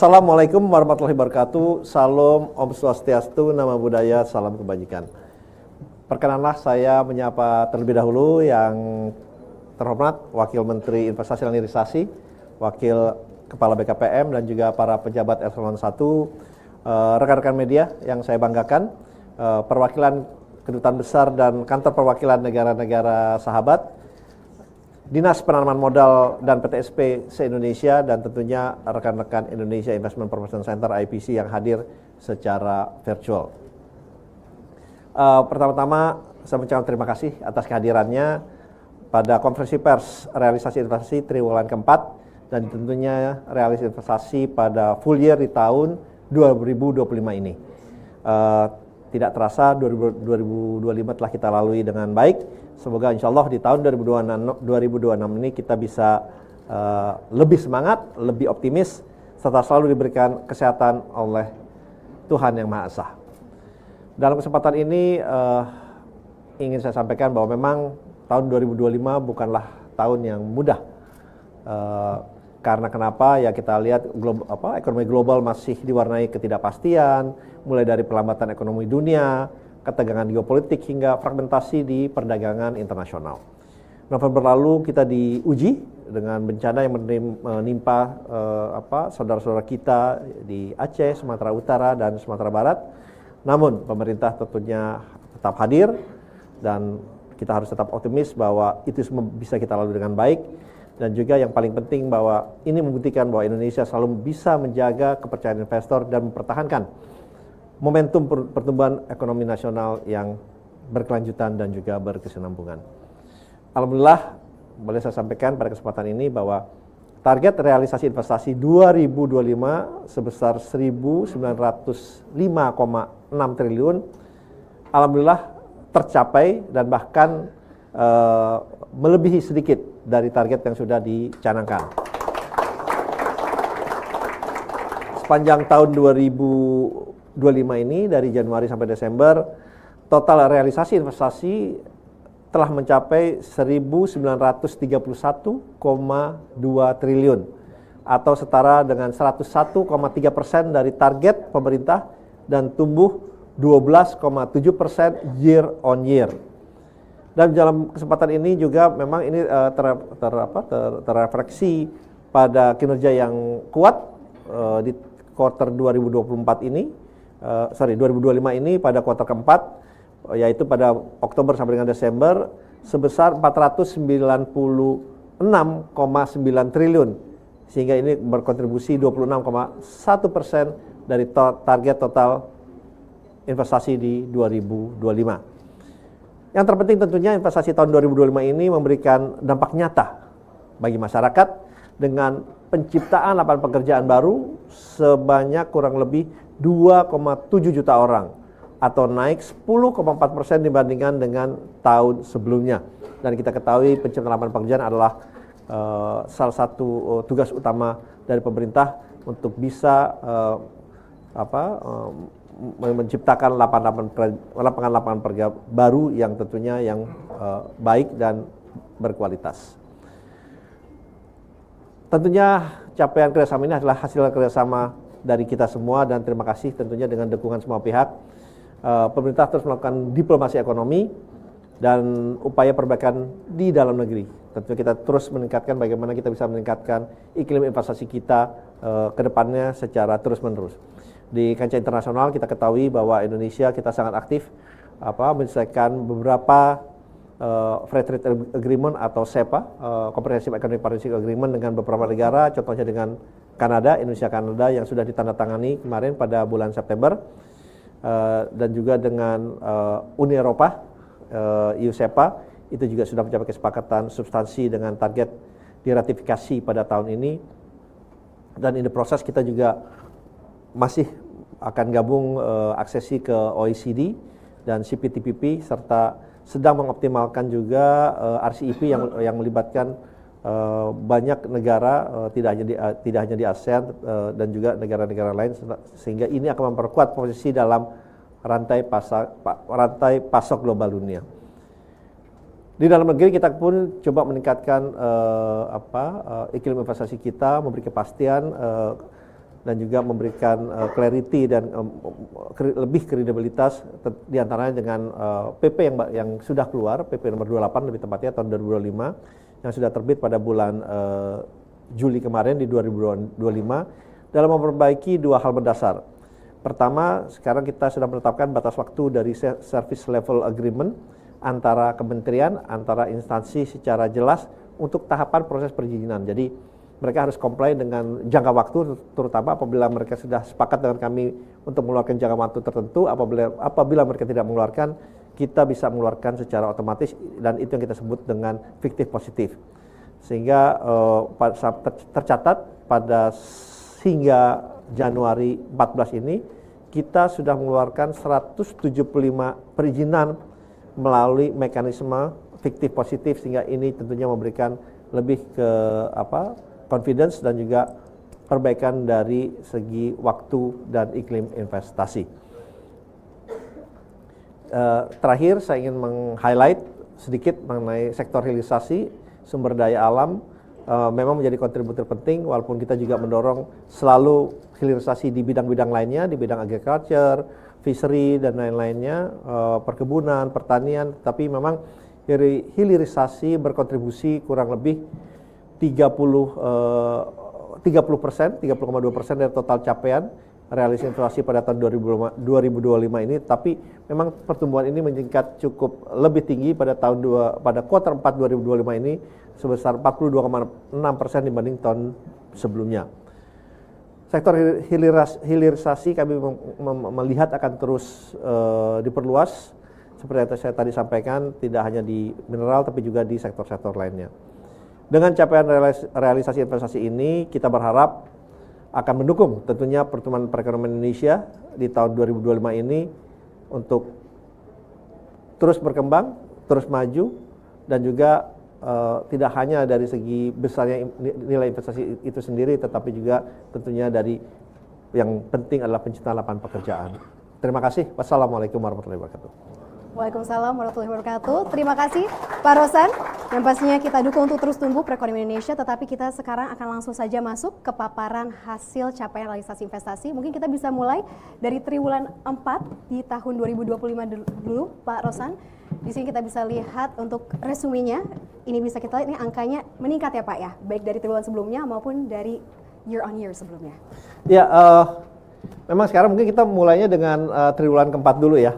Assalamualaikum warahmatullahi wabarakatuh. Salam, Om Swastiastu, Namo Buddhaya, salam kebajikan. Perkenanlah saya menyapa terlebih dahulu yang terhormat Wakil Menteri Investasi dan Hilirisasi, Wakil Kepala BKPM dan juga para pejabat eselon 1, rekan-rekan media yang saya banggakan, perwakilan Kedutaan Besar dan Kantor Perwakilan Negara-Negara Sahabat, Dinas Penanaman Modal dan PTSP se-Indonesia, dan tentunya rekan-rekan Indonesia Investment Promotion Center IPC yang hadir secara virtual. Pertama-tama saya mengucapkan terima kasih atas kehadirannya pada konferensi pers realisasi investasi triwulan keempat dan tentunya realisasi investasi pada full year di tahun 2025 ini. Tidak terasa 2025 telah kita lalui dengan baik. Semoga insya Allah di tahun 2026 ini kita bisa lebih semangat, lebih optimis, serta selalu diberikan kesehatan oleh Tuhan Yang Maha Esa. Dalam kesempatan ini ingin saya sampaikan bahwa memang tahun 2025 bukanlah tahun yang mudah. Karena kenapa? Ya kita lihat ekonomi global masih diwarnai ketidakpastian, mulai dari pelambatan ekonomi dunia, ketegangan geopolitik hingga fragmentasi di perdagangan internasional. November lalu kita diuji dengan bencana yang menimpa saudara-saudara kita di Aceh, Sumatera Utara dan Sumatera Barat. Namun pemerintah tentunya tetap hadir dan kita harus tetap optimis bahwa itu semua bisa kita lalui dengan baik. Dan juga yang paling penting bahwa ini membuktikan bahwa Indonesia selalu bisa menjaga kepercayaan investor dan mempertahankan momentum pertumbuhan ekonomi nasional yang berkelanjutan dan juga berkesinambungan. Alhamdulillah, boleh saya sampaikan pada kesempatan ini bahwa target realisasi investasi 2025 sebesar 1.905,6 triliun alhamdulillah tercapai dan bahkan melebihi sedikit dari target yang sudah dicanangkan. Sepanjang tahun 2025 ini dari Januari sampai Desember, total realisasi investasi telah mencapai 1.931,2 triliun atau setara dengan 101,3% dari target pemerintah dan tumbuh 12,7% year on year. Dan dalam kesempatan ini juga memang ini terrefleksi pada kinerja yang kuat di kuartal 2025 ini pada kuartal keempat, yaitu pada Oktober sampai dengan Desember sebesar 496,9 triliun, sehingga ini berkontribusi 26,1% dari target total investasi di 2025. Yang terpenting tentunya investasi tahun 2025 ini memberikan dampak nyata bagi masyarakat dengan penciptaan lapangan pekerjaan baru sebanyak kurang lebih 2,7 juta orang atau naik 10,4% dibandingkan dengan tahun sebelumnya. Dan kita ketahui penciptaan lapangan pekerjaan adalah salah satu tugas utama dari pemerintah untuk bisa menciptakan lapangan-lapangan kerja baru yang tentunya yang baik dan berkualitas. Tentunya capaian kerjasama ini adalah hasil kerjasama dari kita semua dan terima kasih tentunya dengan dukungan semua pihak. Pemerintah terus melakukan diplomasi ekonomi dan upaya perbaikan di dalam negeri. Tentunya kita terus meningkatkan bagaimana kita bisa meningkatkan iklim investasi kita ke depannya secara terus-menerus. Di kancah internasional kita ketahui bahwa Indonesia kita sangat aktif menyelesaikan beberapa Free Trade Agreement atau CEPA, Comprehensive Economic Partnership Agreement dengan beberapa negara, contohnya dengan Kanada, Indonesia-Kanada yang sudah ditandatangani kemarin pada bulan September, dan juga dengan Uni Eropa, EU CEPA, itu juga sudah mencapai kesepakatan substansi dengan target diratifikasi pada tahun ini. Dan ini proses kita juga masih akan gabung aksesi ke OECD dan CPTPP serta sedang mengoptimalkan juga RCEP yang melibatkan banyak negara tidak hanya di ASEAN dan juga negara-negara lain, sehingga ini akan memperkuat posisi dalam rantai pasok global dunia. Di dalam negeri kita pun coba meningkatkan iklim investasi kita, memberi kepastian dan juga memberikan clarity dan lebih kredibilitas diantaranya dengan PP yang sudah keluar, PP nomor 28 lebih tepatnya tahun 2025 yang sudah terbit pada bulan Juli kemarin di 2025 dalam memperbaiki dua hal mendasar. Pertama, sekarang kita sudah menetapkan batas waktu dari service level agreement antara kementerian, antara instansi secara jelas untuk tahapan proses perizinan. Jadi mereka harus comply dengan jangka waktu, terutama apabila mereka sudah sepakat dengan kami untuk mengeluarkan jangka waktu tertentu. Apabila mereka tidak mengeluarkan, kita bisa mengeluarkan secara otomatis, dan itu yang kita sebut dengan fiktif positif. Sehingga tercatat pada hingga Januari 14 ini, kita sudah mengeluarkan 175 perizinan melalui mekanisme fiktif positif, sehingga ini tentunya memberikan lebih ke confidence dan juga perbaikan dari segi waktu dan iklim investasi. Terakhir saya ingin meng-highlight sedikit mengenai sektor hilirisasi sumber daya alam. Memang menjadi kontributor penting, walaupun kita juga mendorong selalu hilirisasi di bidang-bidang lainnya, di bidang agriculture, fishery dan lain-lainnya, perkebunan, pertanian, tapi memang hilirisasi berkontribusi kurang lebih 30%, 30,2% dari total capaian realisasi inflasi pada tahun 2025 ini, tapi memang pertumbuhan ini meningkat cukup lebih tinggi pada kuartal 4 2025 ini sebesar 42,6% dibanding tahun sebelumnya. Sektor hilirisasi kami melihat akan terus diperluas seperti yang saya tadi sampaikan, tidak hanya di mineral tapi juga di sektor-sektor lainnya. Dengan capaian realisasi investasi ini, kita berharap akan mendukung tentunya pertumbuhan perekonomian Indonesia di tahun 2025 ini untuk terus berkembang, terus maju, dan juga tidak hanya dari segi besarnya nilai investasi itu sendiri, tetapi juga tentunya dari yang penting adalah penciptaan lapangan pekerjaan. Terima kasih. Wassalamualaikum warahmatullahi wabarakatuh. Waalaikumsalam warahmatullahi wabarakatuh. Terima kasih Pak Rosan, yang pastinya kita dukung untuk terus tumbuh perekonomian Indonesia. Tetapi kita sekarang akan langsung saja masuk ke paparan hasil capaian realisasi investasi. Mungkin kita bisa mulai dari triwulan 4 di tahun 2025 dulu, Pak Rosan. Di sini kita bisa lihat untuk resumenya. Ini bisa kita lihat, ini angkanya meningkat ya Pak ya, baik dari triwulan sebelumnya maupun dari year on year sebelumnya. Ya, memang sekarang mungkin kita mulainya dengan triwulan keempat dulu ya,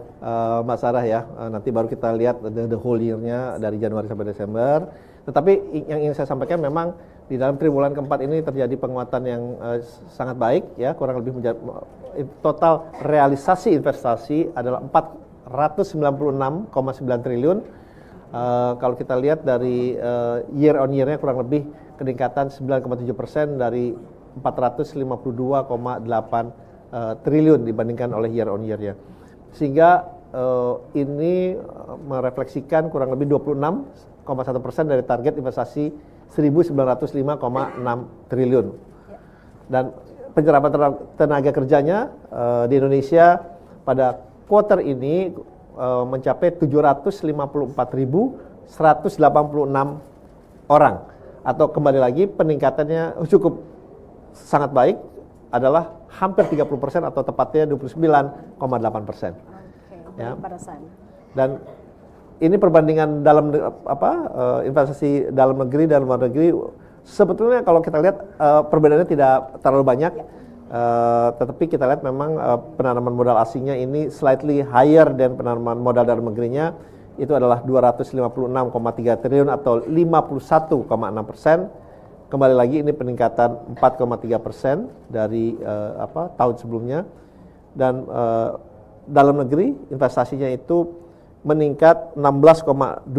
Mbak Sarah ya. Nanti baru kita lihat the whole year-nya dari Januari sampai Desember. Tetapi yang ingin saya sampaikan memang di dalam triwulan keempat ini terjadi penguatan yang sangat baik ya, kurang lebih total realisasi investasi adalah 496,9 triliun. Kalau kita lihat dari year on year-nya kurang lebih peningkatan 9,7% dari 452,8 triliun dibandingkan oleh year on year-nya. Sehingga ini merefleksikan kurang lebih 26,1% dari target investasi 1.905,6 triliun. Dan penyerapan tenaga kerjanya di Indonesia pada kuartal ini mencapai 754.186 orang, atau kembali lagi peningkatannya cukup sangat baik, adalah hampir 30% atau tepatnya 29,8%. Ya. Dan ini perbandingan dalam investasi dalam negeri dan luar negeri, sebetulnya kalau kita lihat perbedaannya tidak terlalu banyak. Tetapi kita lihat memang penanaman modal asingnya ini slightly higher dan penanaman modal dalam negerinya itu adalah 256,3 triliun atau 51,6%. Kembali lagi ini peningkatan 4,3% dari tahun sebelumnya. Dan dalam negeri investasinya itu meningkat 16,2%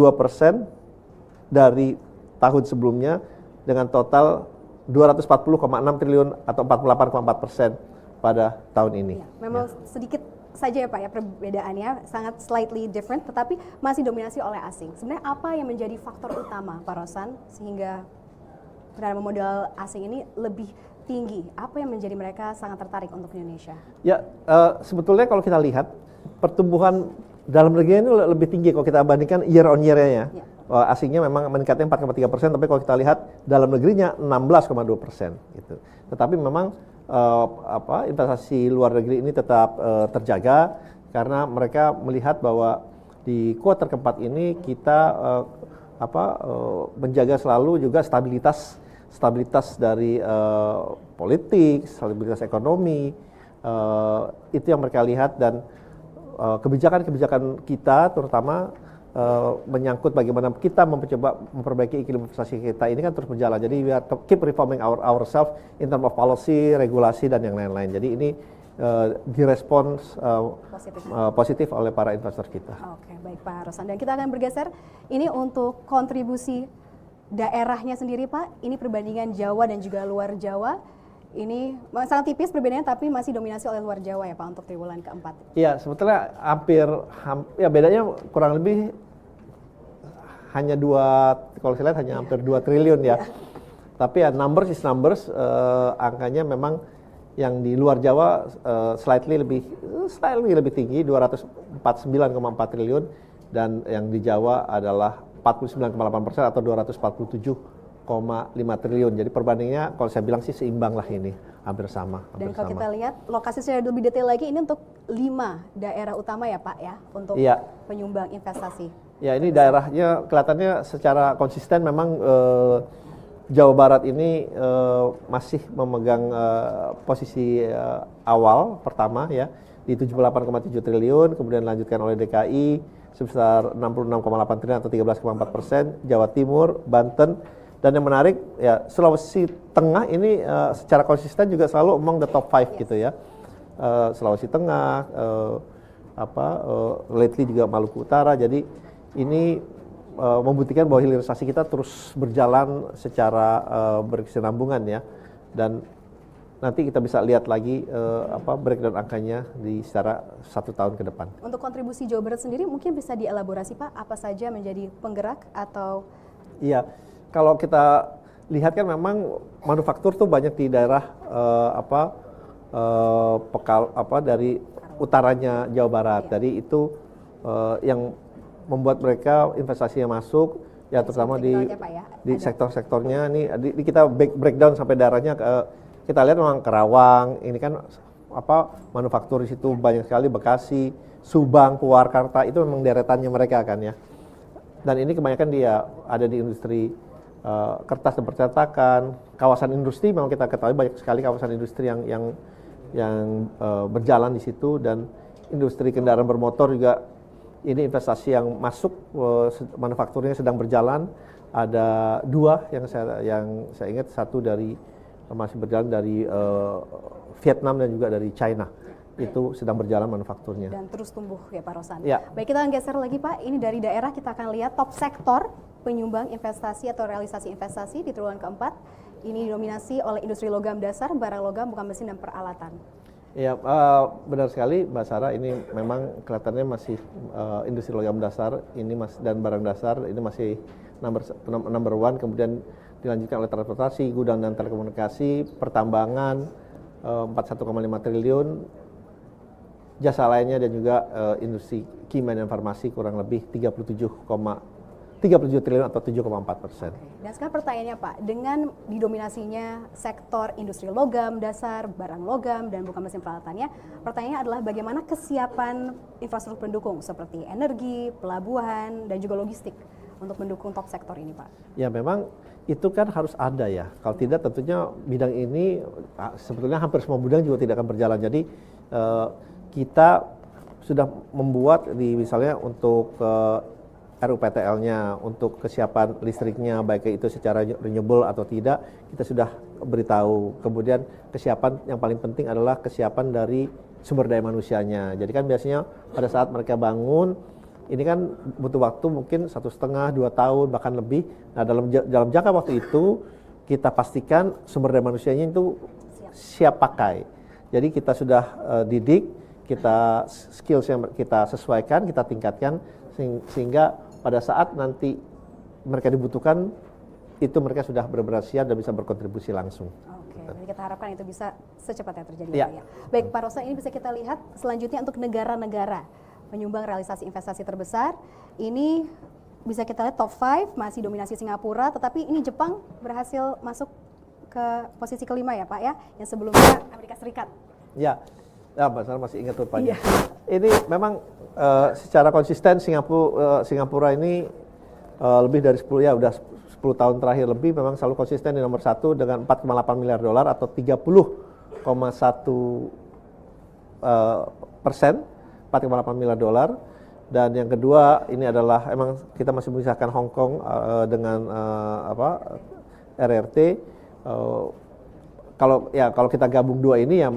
dari tahun sebelumnya dengan total 240,6 triliun atau 48,4% pada tahun ini. Ya, memang sedikit saja ya Pak ya perbedaannya, sangat slightly different, tetapi masih dominasi oleh asing. Sebenarnya apa yang menjadi faktor utama Pak Rosan sehingga penanaman modal asing ini lebih tinggi? Apa yang menjadi mereka sangat tertarik untuk Indonesia? Ya, sebetulnya kalau kita lihat pertumbuhan dalam negeri ini lebih tinggi kalau kita bandingkan year on year-nya ya. Asingnya memang meningkatnya 4,3%, tapi kalau kita lihat dalam negerinya 16,2% gitu. Tetapi memang investasi luar negeri ini tetap terjaga karena mereka melihat bahwa di kuartal keempat ini kita menjaga selalu juga stabilitas dari politik, stabilitas ekonomi, itu yang mereka lihat dan kebijakan-kebijakan kita terutama menyangkut bagaimana kita mencoba memperbaiki iklim investasi kita ini kan terus berjalan. Jadi we have to keep reforming ourselves in terms of policy, regulasi dan yang lain-lain. Jadi ini direspons positif oleh para investor kita. Oke, baik Pak Rosan. Dan kita akan bergeser ini untuk kontribusi daerahnya sendiri Pak. Ini perbandingan Jawa dan juga luar Jawa. Ini sangat tipis perbedaannya tapi masih dominasi oleh luar Jawa ya Pak untuk triwulan keempat. Iya, sebetulnya ya bedanya kurang lebih hanya kalau saya lihat hanya hampir 2 triliun ya. Tapi ya numbers, angkanya memang yang di luar Jawa slightly lebih tinggi 249,4 triliun dan yang di Jawa adalah 49,8% atau 247,5 triliun. Jadi perbandingannya kalau saya bilang sih seimbang lah ini, hampir sama. Dan kalau kita lihat lokasi secara lebih detail lagi ini untuk 5 daerah utama ya Pak ya untuk penyumbang investasi. Ya ini daerahnya kelihatannya secara konsisten memang Jawa Barat ini masih memegang posisi awal pertama ya di 78,7 triliun, kemudian dilanjutkan oleh DKI sebesar 66,8 triliun atau 13,4%, Jawa Timur, Banten, dan yang menarik ya Sulawesi Tengah ini secara konsisten juga selalu among the top 5 gitu ya. Sulawesi Tengah, lately juga Maluku Utara. Jadi ini membuktikan bahwa hilirisasi kita terus berjalan secara berkesinambungan ya, dan nanti kita bisa lihat lagi breakdown angkanya secara 1 tahun ke depan. Untuk kontribusi Jawa Barat sendiri mungkin bisa dielaborasi Pak, apa saja menjadi penggerak atau? Iya, kalau kita lihat kan memang manufaktur tuh banyak di daerah dari utaranya Jawa Barat. Jadi itu yang membuat mereka investasinya masuk ya terutama di sektor-sektornya nih kita breakdown sampai daerahnya kita lihat memang Kerawang ini kan manufaktur di situ banyak sekali, Bekasi, Subang, Purwakarta itu memang deretannya mereka kan ya. Dan ini kebanyakan dia ada di industri kertas dan percetakan, kawasan industri memang kita ketahui banyak sekali kawasan industri yang berjalan di situ, dan industri kendaraan bermotor juga ini investasi yang masuk, manufakturnya sedang berjalan. Ada 2 yang saya ingat, satu masih berjalan dari Vietnam dan juga dari China. Itu sedang berjalan manufakturnya. Dan terus tumbuh ya Pak Rosan. Ya. Baik, kita akan geser lagi Pak. Ini dari daerah kita akan lihat top sektor penyumbang investasi atau realisasi investasi di triwulan keempat. Ini didominasi oleh industri logam dasar, barang logam, bukan mesin dan peralatan. Ya, benar sekali Mbak Sarah, ini memang kelihatannya masih industri logam dasar ini dan barang dasar ini masih number 1, kemudian dilanjutkan oleh transportasi, gudang dan telekomunikasi, pertambangan 41,5 triliun, jasa lainnya dan juga industri kimia dan farmasi kurang lebih 37 triliun atau 7,4%. Dan sekarang pertanyaannya Pak, dengan didominasinya sektor industri logam dasar, barang logam, dan bukan mesin peralatannya, pertanyaannya adalah bagaimana kesiapan infrastruktur pendukung seperti energi, pelabuhan, dan juga logistik untuk mendukung top sektor ini Pak? Ya memang itu kan harus ada ya, kalau tidak tentunya bidang ini sebetulnya hampir semua bidang juga tidak akan berjalan. Jadi kita sudah membuat misalnya untuk RUPTL-nya, untuk kesiapan listriknya, baik itu secara renewable atau tidak, kita sudah beritahu. Kemudian kesiapan yang paling penting adalah kesiapan dari sumber daya manusianya. Jadi kan biasanya pada saat mereka bangun, ini kan butuh waktu mungkin 1,5-2 tahun, bahkan lebih. Nah dalam jangka waktu itu, kita pastikan sumber daya manusianya itu siap pakai. Jadi kita sudah didik, kita skills yang kita sesuaikan, kita tingkatkan, sehingga pada saat nanti mereka dibutuhkan, itu mereka sudah benar-benar siap dan bisa berkontribusi langsung. Oke, jadi kita harapkan itu bisa secepatnya terjadi. Ya. Ya. Baik Pak Rosan, ini bisa kita lihat selanjutnya untuk negara-negara penyumbang realisasi investasi terbesar. Ini bisa kita lihat top 5, masih dominasi Singapura, tetapi ini Jepang berhasil masuk ke posisi kelima ya Pak ya, yang sebelumnya Amerika Serikat. Ya, Mbak Sarah masih ingat rupanya. Iya. Ini memang secara konsisten Singapura ini lebih dari 10 ya, udah 10 tahun terakhir lebih memang selalu konsisten di nomor 1 dengan 4,8 miliar dolar atau 30,1%, 4,8 miliar dolar. Dan yang kedua ini adalah emang kita masih memisahkan Hong Kong dengan RRT. Kalau kita gabung dua ini ya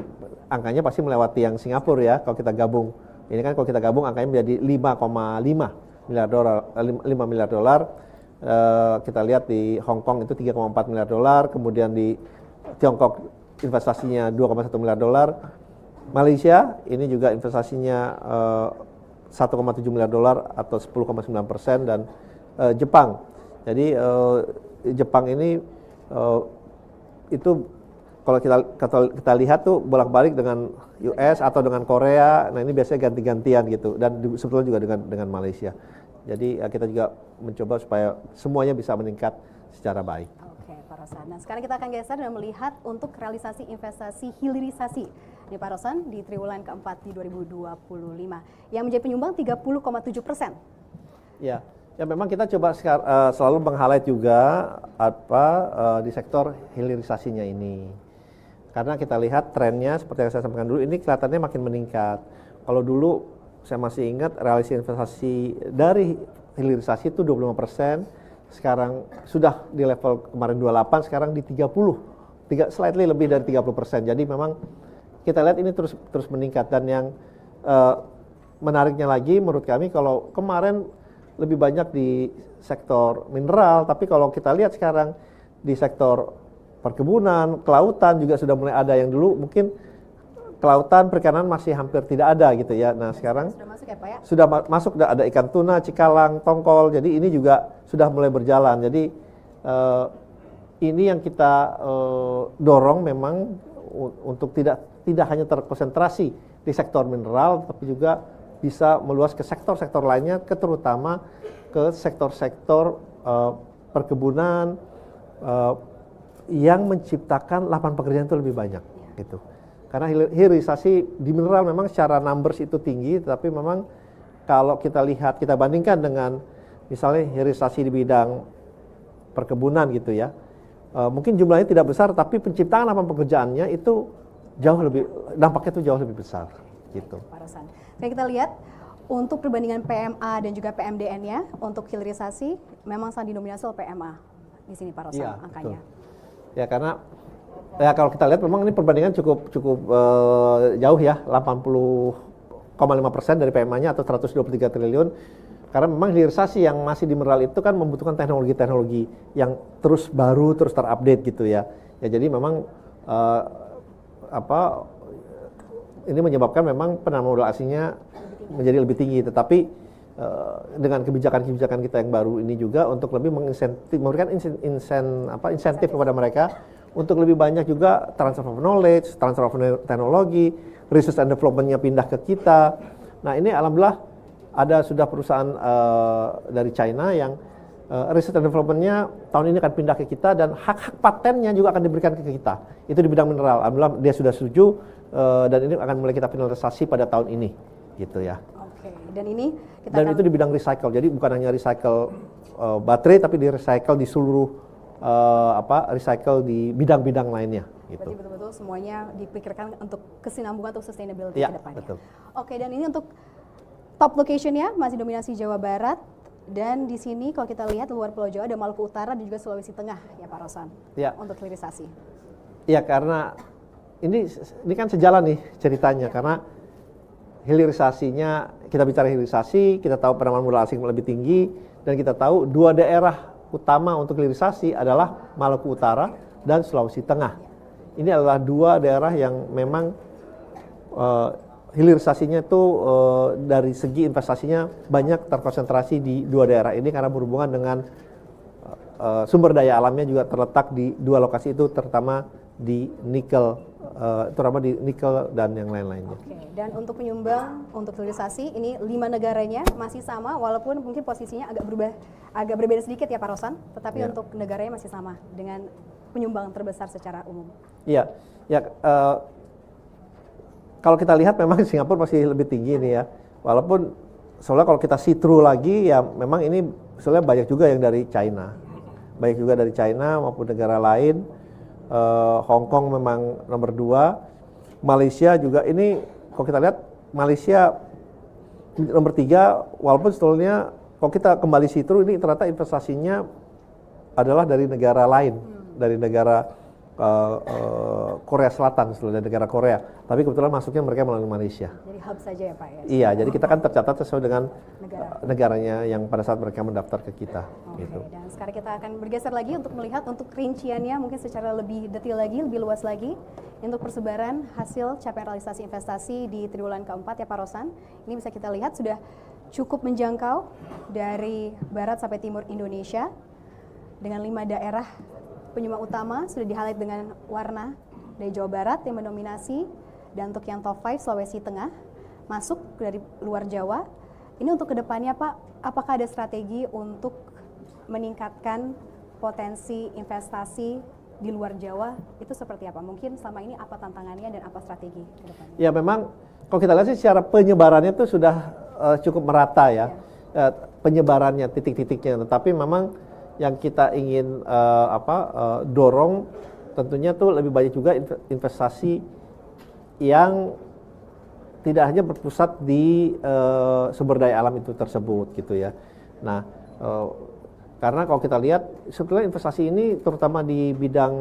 angkanya pasti melewati yang Singapura ya. Kalau kita gabung ini kan kalau kita gabung angkanya menjadi 5,5 miliar dolar. 5 miliar dolar. Kita lihat di Hong Kong itu 3,4 miliar dolar, kemudian di Tiongkok investasinya 2,1 miliar dolar. Malaysia ini juga investasinya 1,7 miliar dolar atau 10,9%, dan Jepang. Jadi Jepang ini itu kalau kita lihat tuh bolak-balik dengan US atau dengan Korea. Nah ini biasanya ganti-gantian gitu, dan sebetulnya juga dengan Malaysia. Jadi kita juga mencoba supaya semuanya bisa meningkat secara baik. Oke, Pak Rosan. Nah, sekarang kita akan geser dan melihat untuk realisasi investasi hilirisasi di Pak Rosan di triwulan keempat di 2025 yang menjadi penyumbang 30,7%. Ya memang kita coba selalu meng-highlight juga di sektor hilirisasinya ini. Karena kita lihat trennya seperti yang saya sampaikan dulu, ini kelihatannya makin meningkat. Kalau dulu saya masih ingat realisasi investasi dari hilirisasi itu 25%, sekarang sudah di level kemarin 28, sekarang di 30, slightly lebih dari 30%. Jadi memang kita lihat ini terus meningkat, dan yang menariknya lagi menurut kami kalau kemarin lebih banyak di sektor mineral, tapi kalau kita lihat sekarang di sektor perkebunan, kelautan juga sudah mulai ada. Yang dulu mungkin kelautan, perikanan masih hampir tidak ada gitu ya. Nah sekarang sudah masuk ya Pak ya? Sudah masuk, ada ikan tuna, cikalang, tongkol. Jadi ini juga sudah mulai berjalan. Jadi ini yang kita dorong memang untuk tidak hanya terkonsentrasi di sektor mineral, tapi juga bisa meluas ke sektor-sektor lainnya, terutama ke sektor-sektor perkebunan yang menciptakan lapangan pekerjaan itu lebih banyak gitu. Karena hilirisasi di mineral memang secara numbers itu tinggi, tapi memang kalau kita lihat, kita bandingkan dengan misalnya hilirisasi di bidang perkebunan gitu ya, mungkin jumlahnya tidak besar, tapi penciptaan lapangan pekerjaannya itu dampaknya itu jauh lebih besar gitu. Pak Rosan. Oke, kita lihat untuk perbandingan PMA dan juga PMDN-nya untuk hilirisasi memang sangat didominasi oleh PMA di sini Pak Rosan angkanya. Betul. Ya karena kalau kita lihat memang ini perbandingan cukup jauh ya, 80,5% dari PMA-nya atau 123 triliun. Karena memang hilirisasi yang masih di mineral itu kan membutuhkan teknologi-teknologi yang terus baru, terus terupdate gitu ya. Ya jadi memang ini menyebabkan memang penanaman modal asingnya menjadi lebih tinggi. Tetapi dengan kebijakan-kebijakan kita yang baru ini juga untuk lebih memberikan insentif kepada mereka untuk lebih banyak juga transfer of knowledge, transfer of teknologi, research and development-nya pindah ke kita. Nah ini alhamdulillah ada sudah perusahaan dari China yang research and development-nya tahun ini akan pindah ke kita, dan hak-hak patennya juga akan diberikan ke kita. Itu di bidang mineral. Alhamdulillah dia sudah setuju, dan ini akan mulai kita finalisasi pada tahun ini, gitu ya. Oke, dan ini itu di bidang recycle. Jadi bukan hanya recycle baterai, tapi di recycle di seluruh recycle di bidang-bidang lainnya. Gitu. Berarti betul-betul semuanya dipikirkan untuk kesinambungan atau sustainability ya, ke depannya. Betul. Oke, dan ini untuk top location-nya masih dominasi Jawa Barat, dan di sini kalau kita lihat luar Pulau Jawa ada Maluku Utara dan juga Sulawesi Tengah ya Pak Rosan. Ya. Untuk hilirisasi. Ya karena ini kan sejalan nih ceritanya, karena hilirisasinya, kita bicara hilirisasi, kita tahu penanaman modal asing lebih tinggi, dan kita tahu dua daerah utama untuk hilirisasi adalah Maluku Utara dan Sulawesi Tengah. Ini adalah dua daerah yang memang hilirisasinya itu dari segi investasinya banyak terkonsentrasi di dua daerah ini, karena berhubungan dengan sumber daya alamnya juga terletak di dua lokasi itu, terutama di nikel, terutama di nikel dan yang lain-lainnya. Oke, dan untuk penyumbang untuk hilirisasi ini 5 negaranya masih sama, walaupun mungkin posisinya agak berbeda sedikit ya Pak Rosan, tetapi untuk negaranya masih sama dengan penyumbang terbesar secara umum? Iya, ya kalau kita lihat memang Singapura masih lebih tinggi nih ya. Walaupun soalnya kalau kita see through lagi ya memang ini soalnya banyak juga yang dari China. Banyak juga dari China maupun negara lain. Hong Kong memang nomor 2. Malaysia juga ini kalau kita lihat Malaysia nomor 3 walaupun sebetulnya kalau kita kembali see through ini ternyata investasinya adalah dari negara lain, dari negara Korea Selatan, dari negara Korea. Tapi kebetulan masuknya mereka melalui Malaysia. Jadi hub saja ya Pak ya? Iya, jadi kita kan tercatat sesuai dengan negaranya yang pada saat mereka mendaftar ke kita. Oke, gitu. dan sekarang kita akan bergeser lagi untuk melihat untuk rinciannya mungkin secara lebih detail lagi, lebih luas lagi. Untuk persebaran hasil capaian realisasi investasi di triwulan keempat ya Pak Rosan. Ini bisa kita lihat sudah cukup menjangkau dari barat sampai timur Indonesia dengan 5 daerah penyumbang utama sudah di-highlight dengan warna dari Jawa Barat yang mendominasi, dan untuk yang top 5 Sulawesi Tengah masuk dari luar Jawa. Ini untuk kedepannya Pak, apakah ada strategi untuk meningkatkan potensi investasi di luar Jawa itu seperti apa? Mungkin selama ini apa tantangannya dan apa strategi ke depannya? Ya memang kalau kita lihat sih secara penyebarannya itu sudah cukup merata ya. Penyebarannya titik-titiknya, tetapi memang yang kita ingin dorong tentunya tuh lebih banyak juga investasi yang tidak hanya berpusat di sumber daya alam itu tersebut gitu ya. Nah, karena kalau kita lihat sebetulnya investasi ini terutama di bidang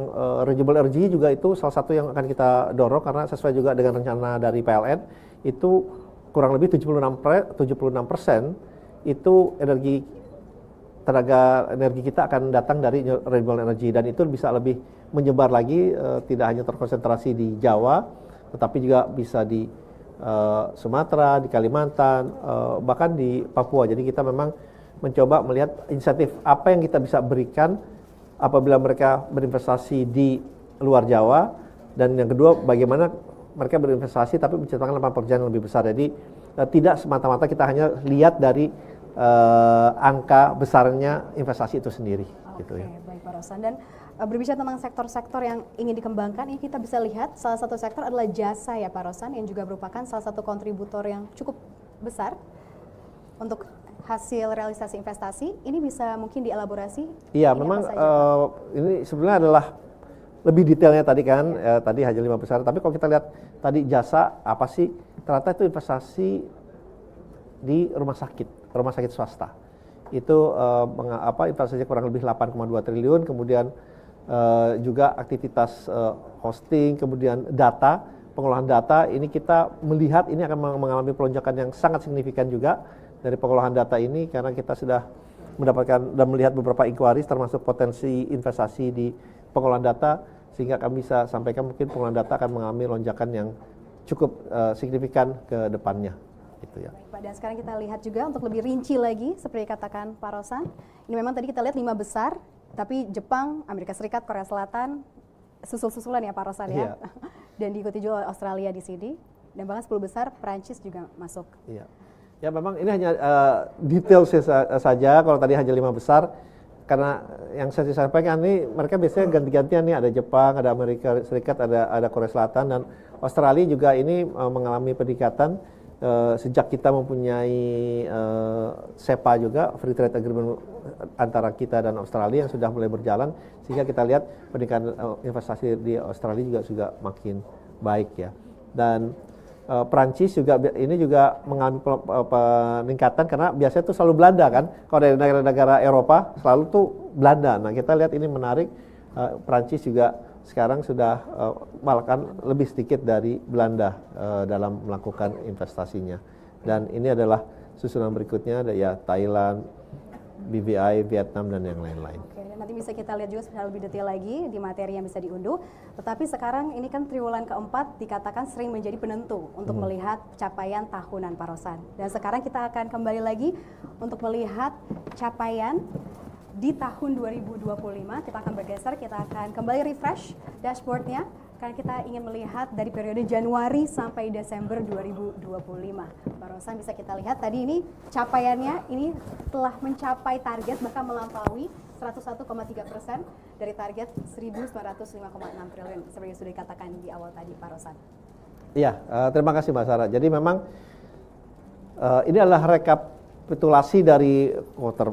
renewable energy juga itu salah satu yang akan kita dorong karena sesuai juga dengan rencana dari PLN itu kurang lebih 76% itu tenaga energi kita akan datang dari renewable energy, dan itu bisa lebih menyebar lagi, tidak hanya terkonsentrasi di Jawa tetapi juga bisa di Sumatera, di Kalimantan, bahkan di Papua. Jadi kita memang mencoba melihat insentif apa yang kita bisa berikan apabila mereka berinvestasi di luar Jawa, dan yang kedua bagaimana mereka berinvestasi tapi menciptakan lapangan pekerjaan yang lebih besar. Jadi tidak semata-mata kita hanya lihat dari angka besarnya investasi itu sendiri. Oke, gitu ya. Baik Pak Rosan. Dan berbicara tentang sektor-sektor yang ingin dikembangkan, ini kita bisa lihat salah satu sektor adalah jasa ya Pak Rosan, yang juga merupakan salah satu kontributor yang cukup besar untuk hasil realisasi investasi. Ini bisa mungkin dielaborasi? Iya, memang ini sebenarnya adalah lebih detailnya tadi kan, tadi hanya 5 besar. Tapi kalau kita lihat tadi jasa apa sih? Ternyata itu investasi di rumah sakit swasta. Itu investasinya kurang lebih 8,2 triliun, kemudian juga aktivitas hosting, kemudian data, pengolahan data, ini kita melihat ini akan mengalami pelonjakan yang sangat signifikan juga dari pengolahan data ini, karena kita sudah mendapatkan dan melihat beberapa inquiries termasuk potensi investasi di pengolahan data, sehingga kami bisa sampaikan mungkin pengolahan data akan mengalami lonjakan yang cukup signifikan ke depannya. Gitu ya. Baik, Pak, dan sekarang kita lihat juga untuk lebih rinci lagi seperti katakan Pak Rosan. Ini memang tadi kita lihat 5 besar, tapi Jepang, Amerika Serikat, Korea Selatan susul-susulan ya Pak Rosan ya. Dan diikuti juga oleh Australia di sini, dan bahkan 10 besar Prancis juga masuk. Iya. Ya memang ini hanya detail saja, kalau tadi hanya 5 besar, karena yang saya sampaikan ini mereka biasanya ganti-gantian nih, ada Jepang, ada Amerika Serikat, ada Korea Selatan, dan Australia juga ini mengalami peningkatan. Sejak kita mempunyai SEPA juga, Free Trade Agreement antara kita dan Australia yang sudah mulai berjalan, sehingga kita lihat peningkatan investasi di Australia juga makin baik ya. Dan Prancis juga ini juga mengalami peningkatan karena biasanya itu selalu Belanda kan, kalau dari negara-negara Eropa selalu tuh Belanda. Nah kita lihat ini menarik, Prancis juga sekarang sudah bahkan lebih sedikit dari Belanda dalam melakukan investasinya. Dan ini adalah susunan berikutnya, ada ya Thailand, BVI, Vietnam, dan yang lain-lain. Oke, dan nanti bisa kita lihat juga secara lebih detail lagi di materi yang bisa diunduh. Tetapi sekarang ini kan triwulan keempat dikatakan sering menjadi penentu untuk melihat capaian tahunan Pak Rosan. Dan sekarang kita akan kembali lagi untuk melihat capaian di tahun 2025. Kita akan bergeser, kita akan kembali refresh dashboardnya Karena kita ingin melihat dari periode Januari sampai Desember 2025. Pak Rosan, bisa kita lihat tadi ini capaiannya ini telah mencapai target, bahkan melampaui 101,3% dari target 1.905,6 triliun seperti yang sudah dikatakan di awal tadi, Pak Rosan. Iya, terima kasih Mbak Sarah. Jadi memang ini adalah rekapitulasi dari quarter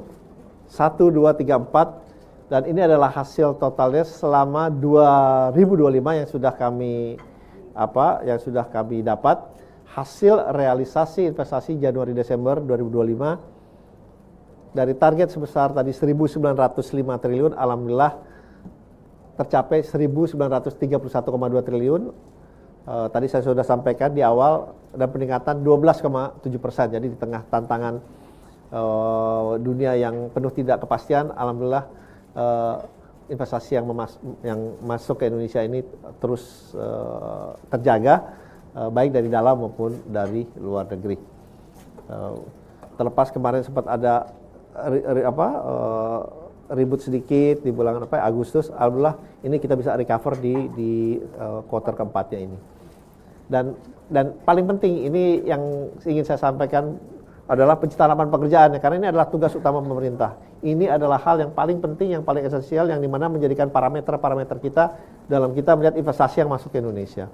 1, 2, 3, 4 dan ini adalah hasil totalnya selama 2025 yang sudah kami dapat. Hasil realisasi investasi Januari Desember 2025 dari target sebesar tadi 1.905 triliun, alhamdulillah tercapai 1.931,2 triliun. Tadi saya sudah sampaikan di awal, dan peningkatan 12,7%. Jadi di tengah tantangan dunia yang penuh tidak kepastian, alhamdulillah investasi yang masuk ke Indonesia ini terus terjaga, baik dari dalam maupun dari luar negeri. Terlepas kemarin sempat ada ribut sedikit di bulan Agustus, alhamdulillah ini kita bisa recover di quarter keempatnya ini. Dan paling penting ini yang ingin saya sampaikan adalah penciptaan lapangan pekerjaan, karena ini adalah tugas utama pemerintah. Ini adalah hal yang paling penting, yang paling esensial, yang dimana menjadikan parameter kita dalam kita melihat investasi yang masuk ke Indonesia.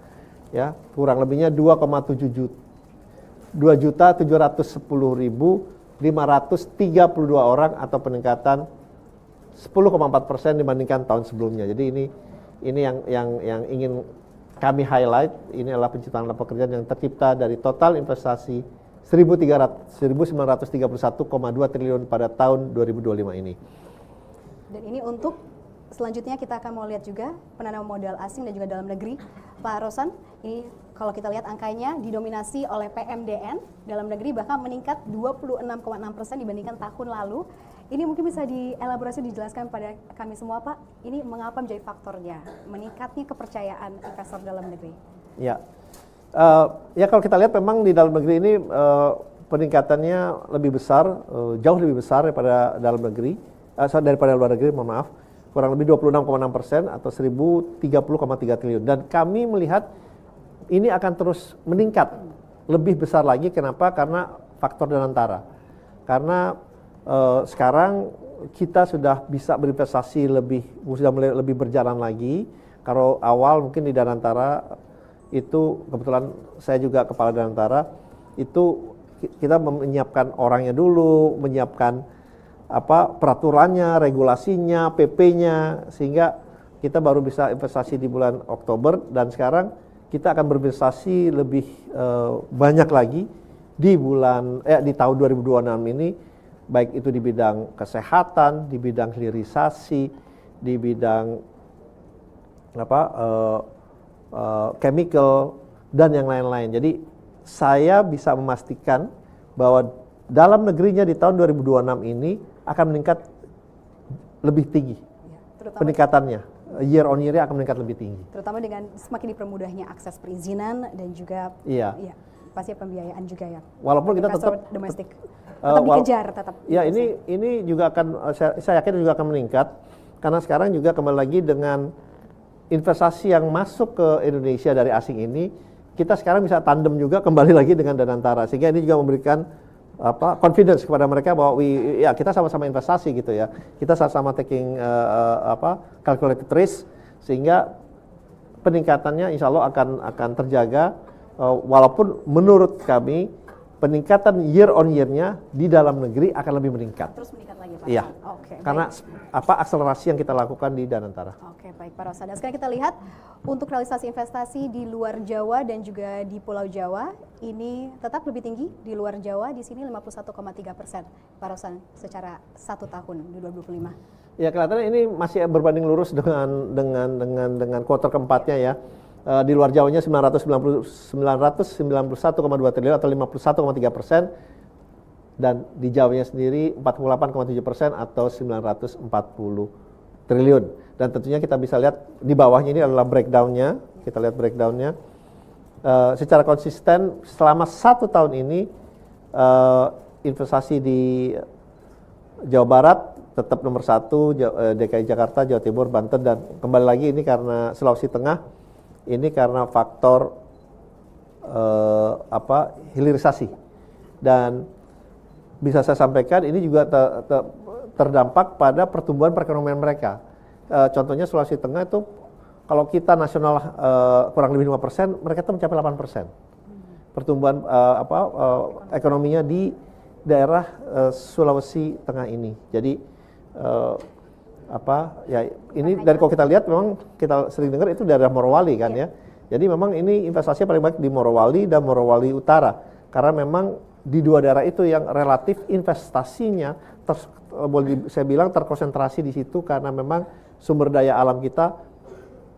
Ya, kurang lebihnya 2.710.532 orang atau peningkatan 10,4% dibandingkan tahun sebelumnya. Jadi ini yang ingin kami highlight, ini adalah penciptaan lapangan pekerjaan yang tercipta dari total investasi 1.931,2 triliun pada tahun 2025 ini. Dan ini untuk selanjutnya kita akan mau lihat juga penanaman modal asing dan juga dalam negeri. Pak Rosan, ini kalau kita lihat angkanya didominasi oleh PMDN dalam negeri, bahkan meningkat 26,6% dibandingkan tahun lalu. Ini mungkin bisa dielaborasi, dijelaskan pada kami semua, Pak. Ini mengapa menjadi faktornya meningkatnya kepercayaan investor dalam negeri? Ya. Ya kalau kita lihat memang di dalam negeri ini peningkatannya lebih besar, jauh lebih besar daripada dalam negeri, daripada luar negeri, mohon maaf, kurang lebih 26,6% atau 1.030,3 triliun. Dan kami melihat ini akan terus meningkat lebih besar lagi. Kenapa? Karena faktor Danantara. Karena sekarang kita sudah bisa berinvestasi sudah mulai lebih berjalan lagi. Kalau awal mungkin di Danantara itu kebetulan saya juga kepala Danantara, itu kita menyiapkan orangnya dulu, menyiapkan peraturannya, regulasinya, PP-nya, sehingga kita baru bisa investasi di bulan Oktober, dan sekarang kita akan berinvestasi lebih banyak lagi di tahun 2026 ini, baik itu di bidang kesehatan, di bidang hilirisasi, di bidang chemical dan yang lain-lain. Jadi saya bisa memastikan bahwa dalam negerinya di tahun 2026 ini akan meningkat lebih tinggi, peningkatannya year on year-nya akan meningkat lebih tinggi. Terutama dengan semakin dipermudahnya akses perizinan dan juga pasti pembiayaan juga ya. Walaupun kita tetap domestik tetap dikejar tetap. Ya, ini juga akan saya yakin juga akan meningkat, karena sekarang juga kembali lagi dengan investasi yang masuk ke Indonesia dari asing ini, kita sekarang bisa tandem juga kembali lagi dengan Danantara, sehingga ini juga memberikan confidence kepada mereka bahwa kita sama-sama investasi gitu ya, kita sama-sama taking calculated risk, sehingga peningkatannya insya Allah akan terjaga, walaupun menurut kami peningkatan year on year-nya di dalam negeri akan lebih meningkat. Terus meningkat lagi, Pak. Iya. Oke, karena akselerasi yang kita lakukan di Danantara. Oke, baik Pak Rosan. Dan sekarang kita lihat untuk realisasi investasi di luar Jawa dan juga di Pulau Jawa ini tetap lebih tinggi di luar Jawa, di sini 51,3%. Pak Rosan, secara 1 tahun di 2025. Ya, kelihatannya ini masih berbanding lurus dengan kuartal keempatnya ya. Di luar Jawanya 991,2 triliun atau 51,3%, dan di Jawanya sendiri 48,7% atau 940 triliun. Dan tentunya kita bisa lihat di bawahnya ini adalah breakdown-nya. Kita lihat breakdown-nya. Secara konsisten selama 1 tahun ini investasi di Jawa Barat tetap nomor 1, DKI Jakarta, Jawa Timur, Banten, dan kembali lagi ini karena Sulawesi Tengah ini karena faktor hilirisasi. Dan bisa saya sampaikan ini juga terdampak pada pertumbuhan perekonomian mereka. Contohnya Sulawesi Tengah itu kalau kita nasional kurang lebih 5%, mereka itu mencapai 8%. Pertumbuhan ekonominya di daerah Sulawesi Tengah ini. Jadi ini dari kalau kita lihat memang kita sering dengar itu daerah Morowali kan ya. Jadi memang ini investasinya paling baik di Morowali dan Morowali Utara karena memang di dua daerah itu yang relatif investasinya boleh saya bilang terkonsentrasi di situ karena memang sumber daya alam kita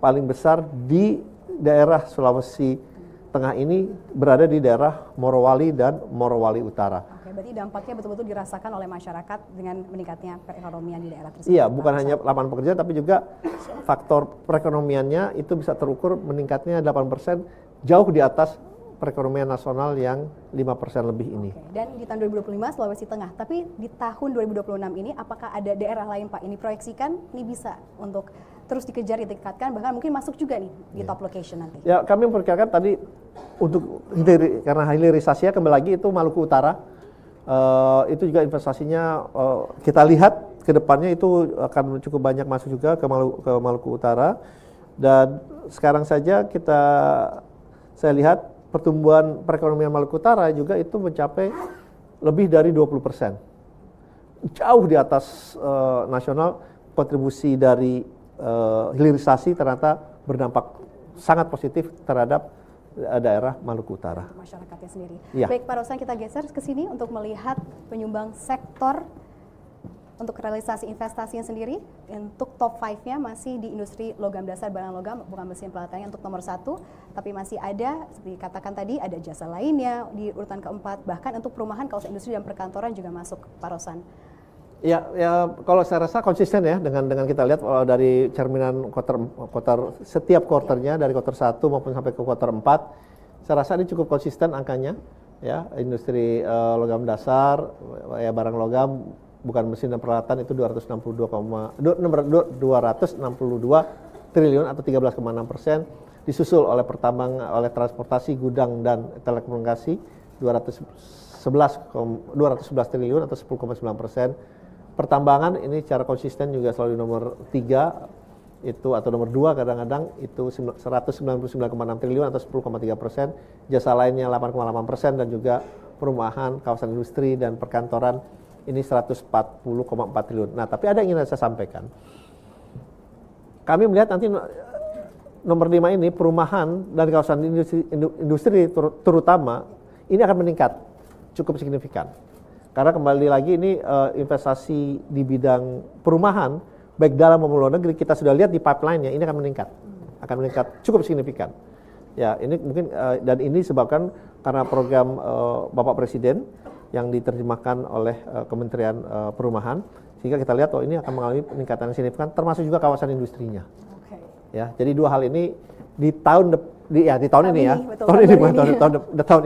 paling besar di daerah Sulawesi Tengah ini berada di daerah Morowali dan Morowali Utara. Oke, berarti dampaknya betul-betul dirasakan oleh masyarakat dengan meningkatnya perekonomian di daerah tersebut. Iya, bukan hanya lapangan pekerjaan tapi juga faktor perekonomiannya itu bisa terukur meningkatnya 8% jauh di atas perekonomian nasional yang 5% lebih ini. Oke, dan di tahun 2025 Sulawesi Tengah, tapi di tahun 2026 ini apakah ada daerah lain Pak ini proyeksikan ini bisa untuk terus dikejar, ditingkatkan, bahkan mungkin masuk juga nih di top location nanti? Ya, kami memperkirakan tadi untuk karena hilirisasinya kembali lagi itu Maluku Utara, itu juga investasinya kita lihat ke depannya itu akan cukup banyak masuk juga ke Maluku Utara. Dan sekarang saja saya lihat pertumbuhan perekonomian Maluku Utara juga itu mencapai lebih dari 20%. Jauh di atas nasional, kontribusi dari hilirisasi ternyata berdampak sangat positif terhadap daerah Maluku Utara. Masyarakatnya sendiri. Ya. Baik Pak Rosan, kita geser ke sini untuk melihat penyumbang sektor untuk realisasi investasinya sendiri. Untuk top 5-nya masih di industri logam dasar, barang logam, bukan mesin pelatannya untuk nomor 1, tapi masih ada, seperti katakan tadi, ada jasa lainnya di urutan keempat, bahkan untuk perumahan, kawasan industri dan perkantoran juga masuk, Pak Rosan. Ya, kalau saya rasa konsisten ya dengan kita lihat dari cerminan kuarter setiap kuarternya dari kuarter 1 maupun sampai ke kuarter 4, saya rasa ini cukup konsisten angkanya ya. Industri logam dasar ya, barang logam bukan mesin dan peralatan itu 262 triliun atau 13,6%, disusul oleh transportasi, gudang dan telekomunikasi 211 triliun atau 10,9%. Pertambangan ini secara konsisten juga selalu di nomor 3 itu atau nomor 2 kadang-kadang itu 199,6 triliun atau 10,3%. Jasa lainnya 8,8% dan juga perumahan, kawasan industri dan perkantoran ini 140,4 triliun. Nah, tapi ada yang ingin saya sampaikan. Kami melihat nanti nomor 5 ini perumahan dan kawasan industri terutama ini akan meningkat cukup signifikan. Karena kembali lagi ini investasi di bidang perumahan baik dalam maupun luar negeri kita sudah lihat di pipeline-nya ini akan meningkat cukup signifikan. Ya, ini mungkin dan ini disebabkan karena program Bapak Presiden yang diterjemahkan oleh Kementerian Perumahan, sehingga kita lihat ini akan mengalami peningkatan yang signifikan termasuk juga kawasan industrinya. Okay. Ya, jadi dua hal ini di tahun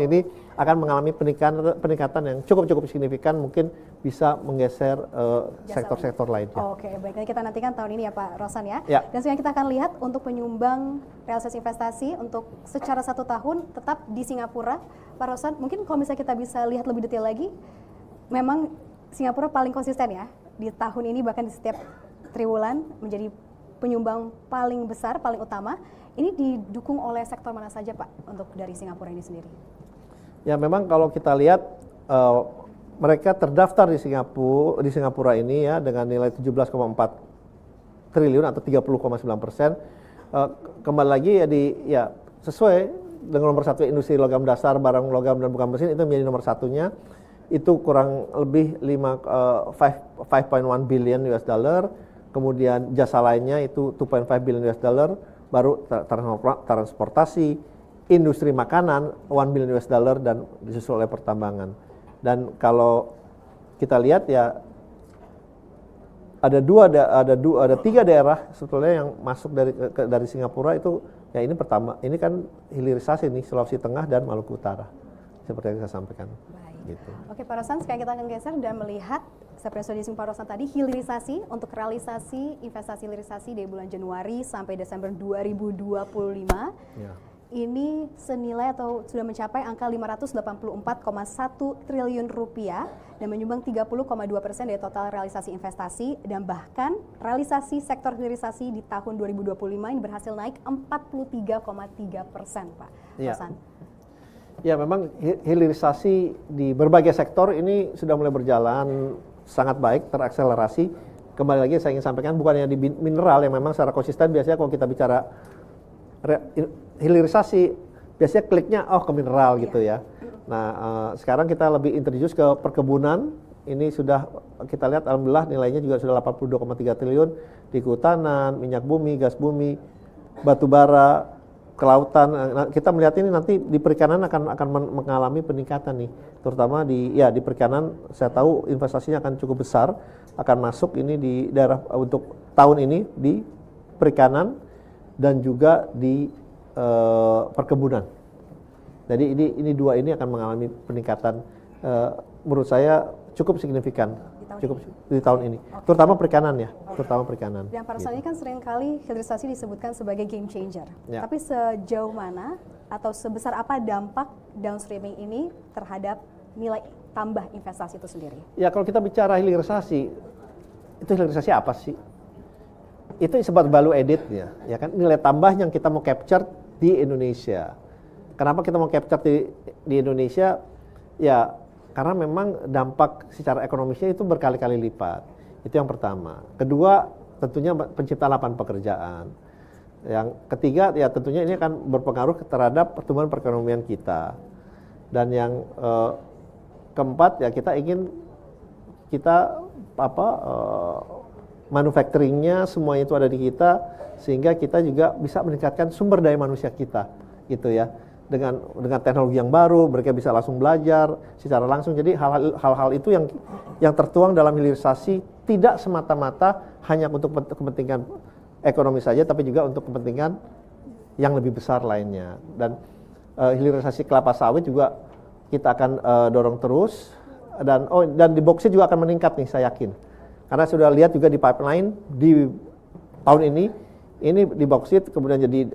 ini akan mengalami peningkatan yang cukup signifikan, mungkin bisa menggeser sektor-sektor lainnya. Oke, baik, kita nantikan tahun ini ya Pak Rosan ya. Dan sekarang kita akan lihat untuk penyumbang realisasi investasi untuk secara 1 tahun tetap di Singapura. Pak Rosan, mungkin kalau misalnya kita bisa lihat lebih detail lagi, memang Singapura paling konsisten ya di tahun ini, bahkan di setiap triwulan menjadi penyumbang paling besar, paling utama. Ini didukung oleh sektor mana saja Pak untuk dari Singapura ini sendiri? Ya, memang kalau kita lihat mereka terdaftar di Singapura ini ya dengan nilai 17,4 triliun atau 30,9%. Kembali lagi ya sesuai dengan nomor 1 industri logam dasar, barang logam dan bukan mesin itu menjadi nomor 1-nya. Itu kurang lebih 5.1 billion US dollar. Kemudian jasa lainnya itu 2.5 billion US dollar. Baru transportasi, industri makanan 1 billion US dollar dan disusul oleh pertambangan. Dan kalau kita lihat ya ada 3 daerah sebetulnya yang masuk dari Singapura itu ya ini pertama, ini kan hilirisasi nih Sulawesi Tengah dan Maluku Utara seperti yang saya sampaikan. Baik. gitu. Oke Pak Rosan, sekarang kita akan geser dan melihat seperti yang disinggung Pak Rosan tadi, hilirisasi untuk realisasi investasi hilirisasi dari bulan Januari sampai Desember 2025. Ya. Ini senilai atau sudah mencapai angka 584,1 triliun rupiah dan menyumbang 30,2% dari total realisasi investasi, dan bahkan realisasi sektor hilirisasi di tahun 2025 ini berhasil naik 43,3%, Pak Rosan. Ya, memang hilirisasi di berbagai sektor ini sudah mulai berjalan sangat baik, terakselerasi. Kembali lagi saya ingin sampaikan, bukannya di mineral yang memang secara konsisten biasanya kalau kita bicara hilirisasi biasanya kliknya ke mineral gitu ya. Nah, sekarang kita lebih introduce ke perkebunan. Ini sudah kita lihat alhamdulillah nilainya juga sudah 82,3 triliun di kehutanan, minyak bumi, gas bumi, batu bara, kelautan. Nah, kita melihat ini nanti di perikanan akan mengalami peningkatan nih, terutama di perikanan. Saya tahu investasinya akan cukup besar, akan masuk ini di daerah untuk tahun ini di perikanan dan juga di perkebunan. Jadi ini dua ini akan mengalami peningkatan menurut saya cukup signifikan di tahun ini. Terutama perikanan ya, terutama perikanan. Dan Pak Rosan, ini kan seringkali hilirisasi disebutkan sebagai game changer. Ya. Tapi sejauh mana atau sebesar apa dampak downstreaming ini terhadap nilai tambah investasi itu sendiri? Ya, kalau kita bicara hilirisasi, itu hilirisasi apa sih? Itu sebab value added ya kan, nilai tambah yang kita mau capture di Indonesia. Kenapa kita mau capture di Indonesia? Ya, karena memang dampak secara ekonomisnya itu berkali-kali lipat. Itu yang pertama. Kedua, tentunya penciptaan lapangan pekerjaan. Yang ketiga, ya tentunya ini akan berpengaruh terhadap pertumbuhan perekonomian kita. Dan yang keempat, ya kita ingin manufacturingnya semuanya itu ada di kita, sehingga kita juga bisa meningkatkan sumber daya manusia kita, gitu ya. Dengan teknologi yang baru, mereka bisa langsung belajar secara langsung. Jadi hal-hal itu yang tertuang dalam hilirisasi tidak semata-mata hanya untuk kepentingan ekonomi saja, tapi juga untuk kepentingan yang lebih besar lainnya. Dan hilirisasi kelapa sawit juga kita akan dorong terus, dan di boksit juga akan meningkat nih, saya yakin. Karena sudah lihat juga di pipeline di tahun ini di boksit, kemudian jadi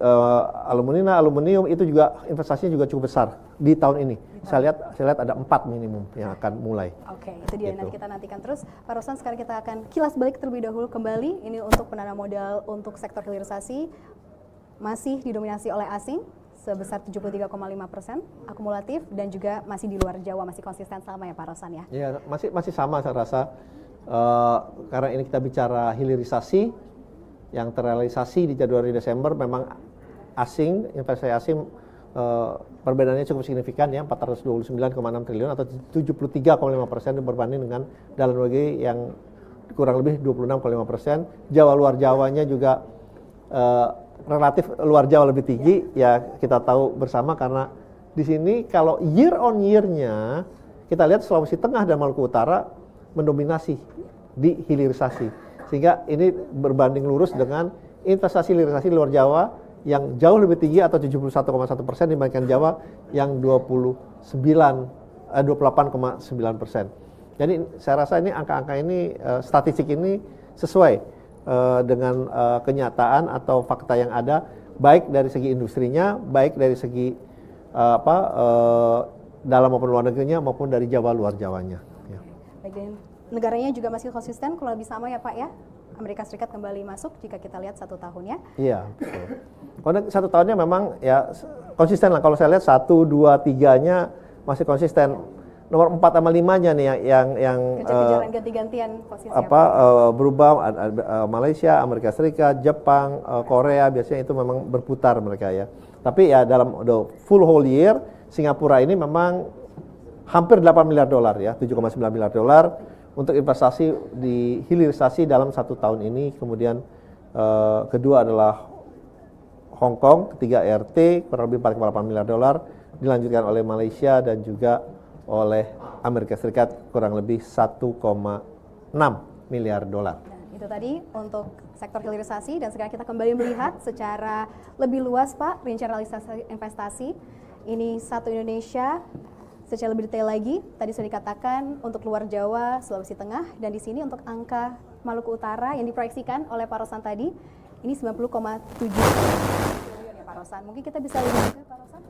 aluminium itu juga investasinya juga cukup besar di tahun ini. Saya lihat ada 4 minimum yang akan mulai. Oke, itu dia gitu. Nanti kita nantikan terus. Pak Rosan, sekarang kita akan kilas balik terlebih dahulu kembali. Ini untuk penanam modal untuk sektor hilirisasi masih didominasi oleh asing sebesar 73,5% akumulatif, dan juga masih di luar Jawa, masih konsisten sama ya Pak Rosan ya? Iya, masih sama saya rasa. Karena ini kita bicara hilirisasi yang terrealisasi di Januari Desember, memang investasi asing perbedaannya cukup signifikan ya, 429,6 triliun atau 73,5% berbanding dengan dalam negeri yang kurang lebih 26,5%. Jawa luar Jawanya juga relatif luar Jawa lebih tinggi ya, kita tahu bersama, karena di sini kalau year on year-nya kita lihat Sulawesi Tengah dan Maluku Utara mendominasi di hilirisasi, sehingga ini berbanding lurus dengan investasi hilirisasi luar Jawa yang jauh lebih tinggi atau 71,1% dibandingkan Jawa yang 28,9%. Jadi saya rasa ini angka-angka ini statistik ini sesuai dengan kenyataan atau fakta yang ada, baik dari segi industrinya, baik dari segi dalam maupun luar negerinya, maupun dari Jawa luar Jawanya. Ya. Baik, dan negaranya juga masih konsisten, kurang lebih sama ya Pak ya? Amerika Serikat kembali masuk jika kita lihat 1 tahunnya. Iya, betul. Karena 1 tahunnya memang ya konsisten lah. Kalau saya lihat 1, 2, 3-nya masih konsisten. Nomor 4 sama 5-nya nih yang kejar-kejaran ganti-gantian posisi berubah. Malaysia, Amerika Serikat, Jepang, Korea biasanya itu memang berputar mereka ya. Tapi ya dalam full whole year Singapura ini memang hampir 8 miliar dolar ya, 7,9 miliar dolar untuk investasi di hilirisasi dalam 1 tahun ini. Kemudian kedua adalah Hong Kong, ketiga RT kurang lebih 4,8 miliar dolar, dilanjutkan oleh Malaysia dan juga oleh Amerika Serikat kurang lebih 1,6 miliar dolar. Nah, itu tadi untuk sektor hilirisasi, dan sekarang kita kembali melihat secara lebih luas Pak rincian realisasi investasi. Ini satu Indonesia secara lebih detail lagi, tadi sudah dikatakan untuk luar Jawa, Sulawesi Tengah, dan di sini untuk angka Maluku Utara yang diproyeksikan oleh Pak Rosan tadi, ini 90,7 triliun ya Pak Rosan. Mungkin kita bisa lihat juga Pak Rosan,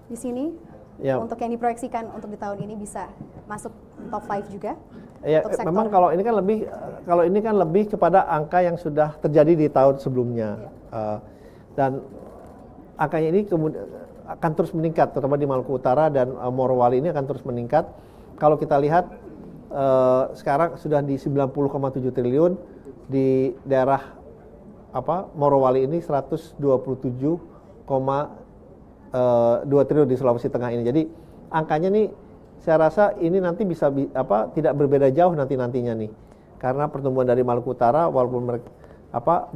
di sini Ya. untuk yang diproyeksikan untuk di tahun ini bisa masuk top 5 juga. Ya, untuk sektor. memang kalau ini kan lebih kepada angka yang sudah terjadi di tahun sebelumnya. Dan angkanya ini kemudian akan terus meningkat, terutama di Maluku Utara dan Morowali ini akan terus meningkat. Kalau kita lihat sekarang sudah di 90,7 triliun, di daerah Morowali ini 127,2 triliun di Sulawesi Tengah ini. Jadi angkanya nih saya rasa ini nanti bisa tidak berbeda jauh nantinya nih. Karena pertumbuhan dari Maluku Utara walaupun mereka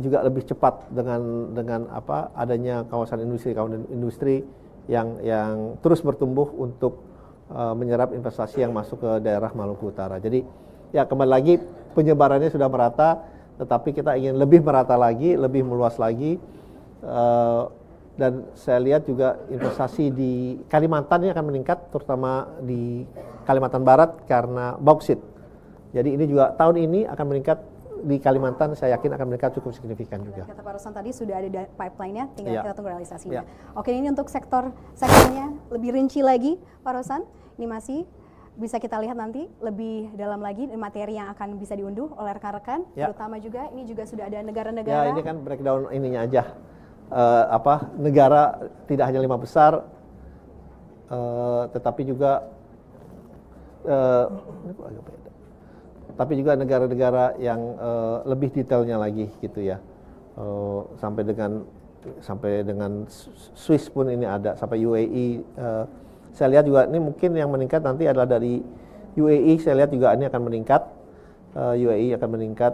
juga lebih cepat dengan adanya kawasan industri yang terus bertumbuh untuk menyerap investasi yang masuk ke daerah Maluku Utara. Jadi ya kembali lagi penyebarannya sudah merata, tetapi kita ingin lebih merata lagi, lebih meluas lagi. Dan saya lihat juga investasi di Kalimantan ini akan meningkat, terutama di Kalimantan Barat karena bauksit. Jadi ini juga tahun ini akan meningkat di Kalimantan, saya yakin akan meningkat cukup signifikan juga. Kata Pak Rosan tadi sudah ada pipeline-nya, tinggal kita tunggu realisasinya. Ya. Oke, ini untuk sektornya lebih rinci lagi, Pak Rosan. Ini masih bisa kita lihat nanti lebih dalam lagi materi yang akan bisa diunduh oleh rekan-rekan, terutama juga ini juga sudah ada negara-negara. Ya, ini kan breakdown ininya aja. Negara tidak hanya 5 besar, tetapi juga negara-negara yang lebih detailnya lagi gitu ya, sampai dengan Swiss pun ini ada, sampai UAE. Saya lihat juga ini mungkin yang meningkat nanti adalah dari UAE. Saya lihat juga ini akan meningkat, UAE akan meningkat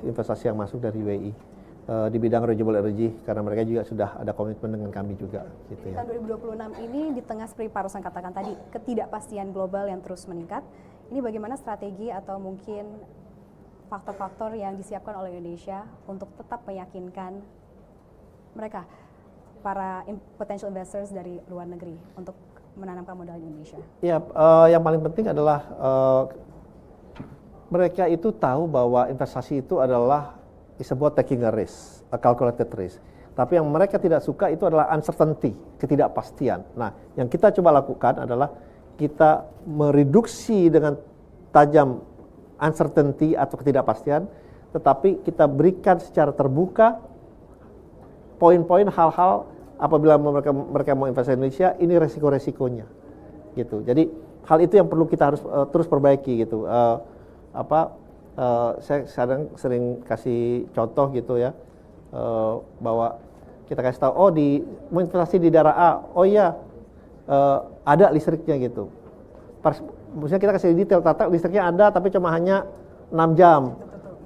investasi yang masuk dari UAE. Di bidang renewable energy karena mereka juga sudah ada komitmen dengan kami juga gitu ya. Tahun 2026 ini di tengah seperti Pak Rosan katakan tadi ketidakpastian global yang terus meningkat, ini bagaimana strategi atau mungkin faktor-faktor yang disiapkan oleh Indonesia untuk tetap meyakinkan mereka para potential investors dari luar negeri untuk menanamkan modal di Indonesia? Ya, yang paling penting adalah mereka itu tahu bahwa investasi itu adalah is about taking a risk, a calculated risk. Tapi yang mereka tidak suka itu adalah uncertainty, ketidakpastian. Nah, yang kita coba lakukan adalah kita mereduksi dengan tajam uncertainty atau ketidakpastian, tetapi kita berikan secara terbuka poin-poin hal-hal apabila mereka mau investasi di Indonesia, ini resiko-resikonya, gitu. Jadi hal itu yang perlu kita harus terus perbaiki, gitu. Saya sering kasih contoh gitu ya, bahwa kita kasih tahu, mau investasi di daerah A, ada listriknya gitu. Maksudnya kita kasih detail, tata listriknya ada tapi cuma hanya 6 jam.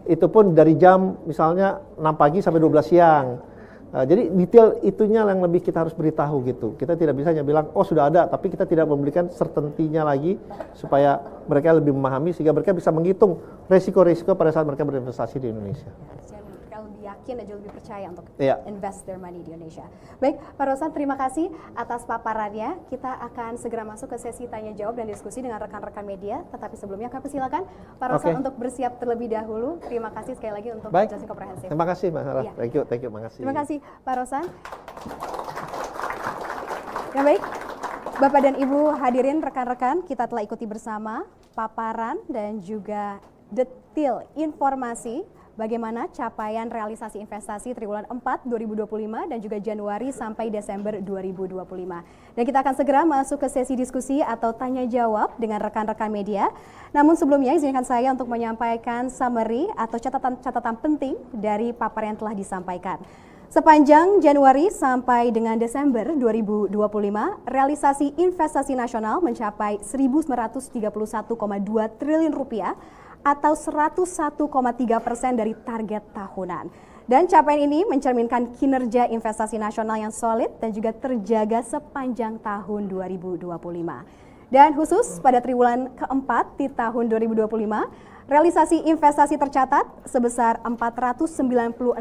Itu pun dari jam misalnya 6 pagi sampai 12 siang. Jadi detail itunya yang lebih kita harus beritahu gitu. Kita tidak bisa hanya bilang sudah ada, tapi kita tidak memberikan certainty-nya lagi supaya mereka lebih memahami sehingga mereka bisa menghitung resiko-resiko pada saat mereka berinvestasi di Indonesia. Mereka lebih yakin dan juga lebih percaya untuk Iya. invest their money di Indonesia. Baik, Pak Rosan, terima kasih atas paparannya. Kita akan segera masuk ke sesi tanya jawab dan diskusi dengan rekan-rekan media. Tetapi sebelumnya kami persilakan Pak Rosan untuk bersiap terlebih dahulu. Terima kasih sekali lagi untuk penjelasan komprehensif. Terima kasih Mas Sarah. Iya. Thank you, makasih. Terima kasih Pak Rosan. Ya baik, Bapak dan Ibu hadirin rekan-rekan, kita telah ikuti bersama paparan dan juga detail informasi bagaimana capaian realisasi investasi triwulan 4 2025 dan juga Januari sampai Desember 2025. Dan kita akan segera masuk ke sesi diskusi atau tanya jawab dengan rekan-rekan media. Namun sebelumnya izinkan saya untuk menyampaikan summary atau catatan penting dari paparan yang telah disampaikan. Sepanjang Januari sampai dengan Desember 2025, realisasi investasi nasional mencapai 1.931,2 triliun rupiah atau 101,3% dari target tahunan. Dan capaian ini mencerminkan kinerja investasi nasional yang solid dan juga terjaga sepanjang tahun 2025. Dan khusus pada triwulan keempat di tahun 2025, realisasi investasi tercatat sebesar 496,9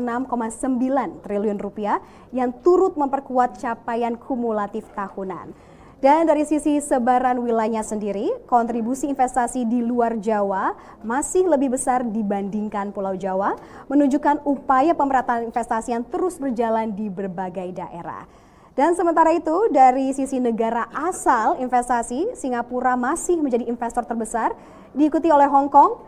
triliun rupiah yang turut memperkuat capaian kumulatif tahunan. Dan dari sisi sebaran wilayahnya sendiri, kontribusi investasi di luar Jawa masih lebih besar dibandingkan Pulau Jawa, menunjukkan upaya pemerataan investasi yang terus berjalan di berbagai daerah. Dan sementara itu, dari sisi negara asal investasi, Singapura masih menjadi investor terbesar, diikuti oleh Hong Kong,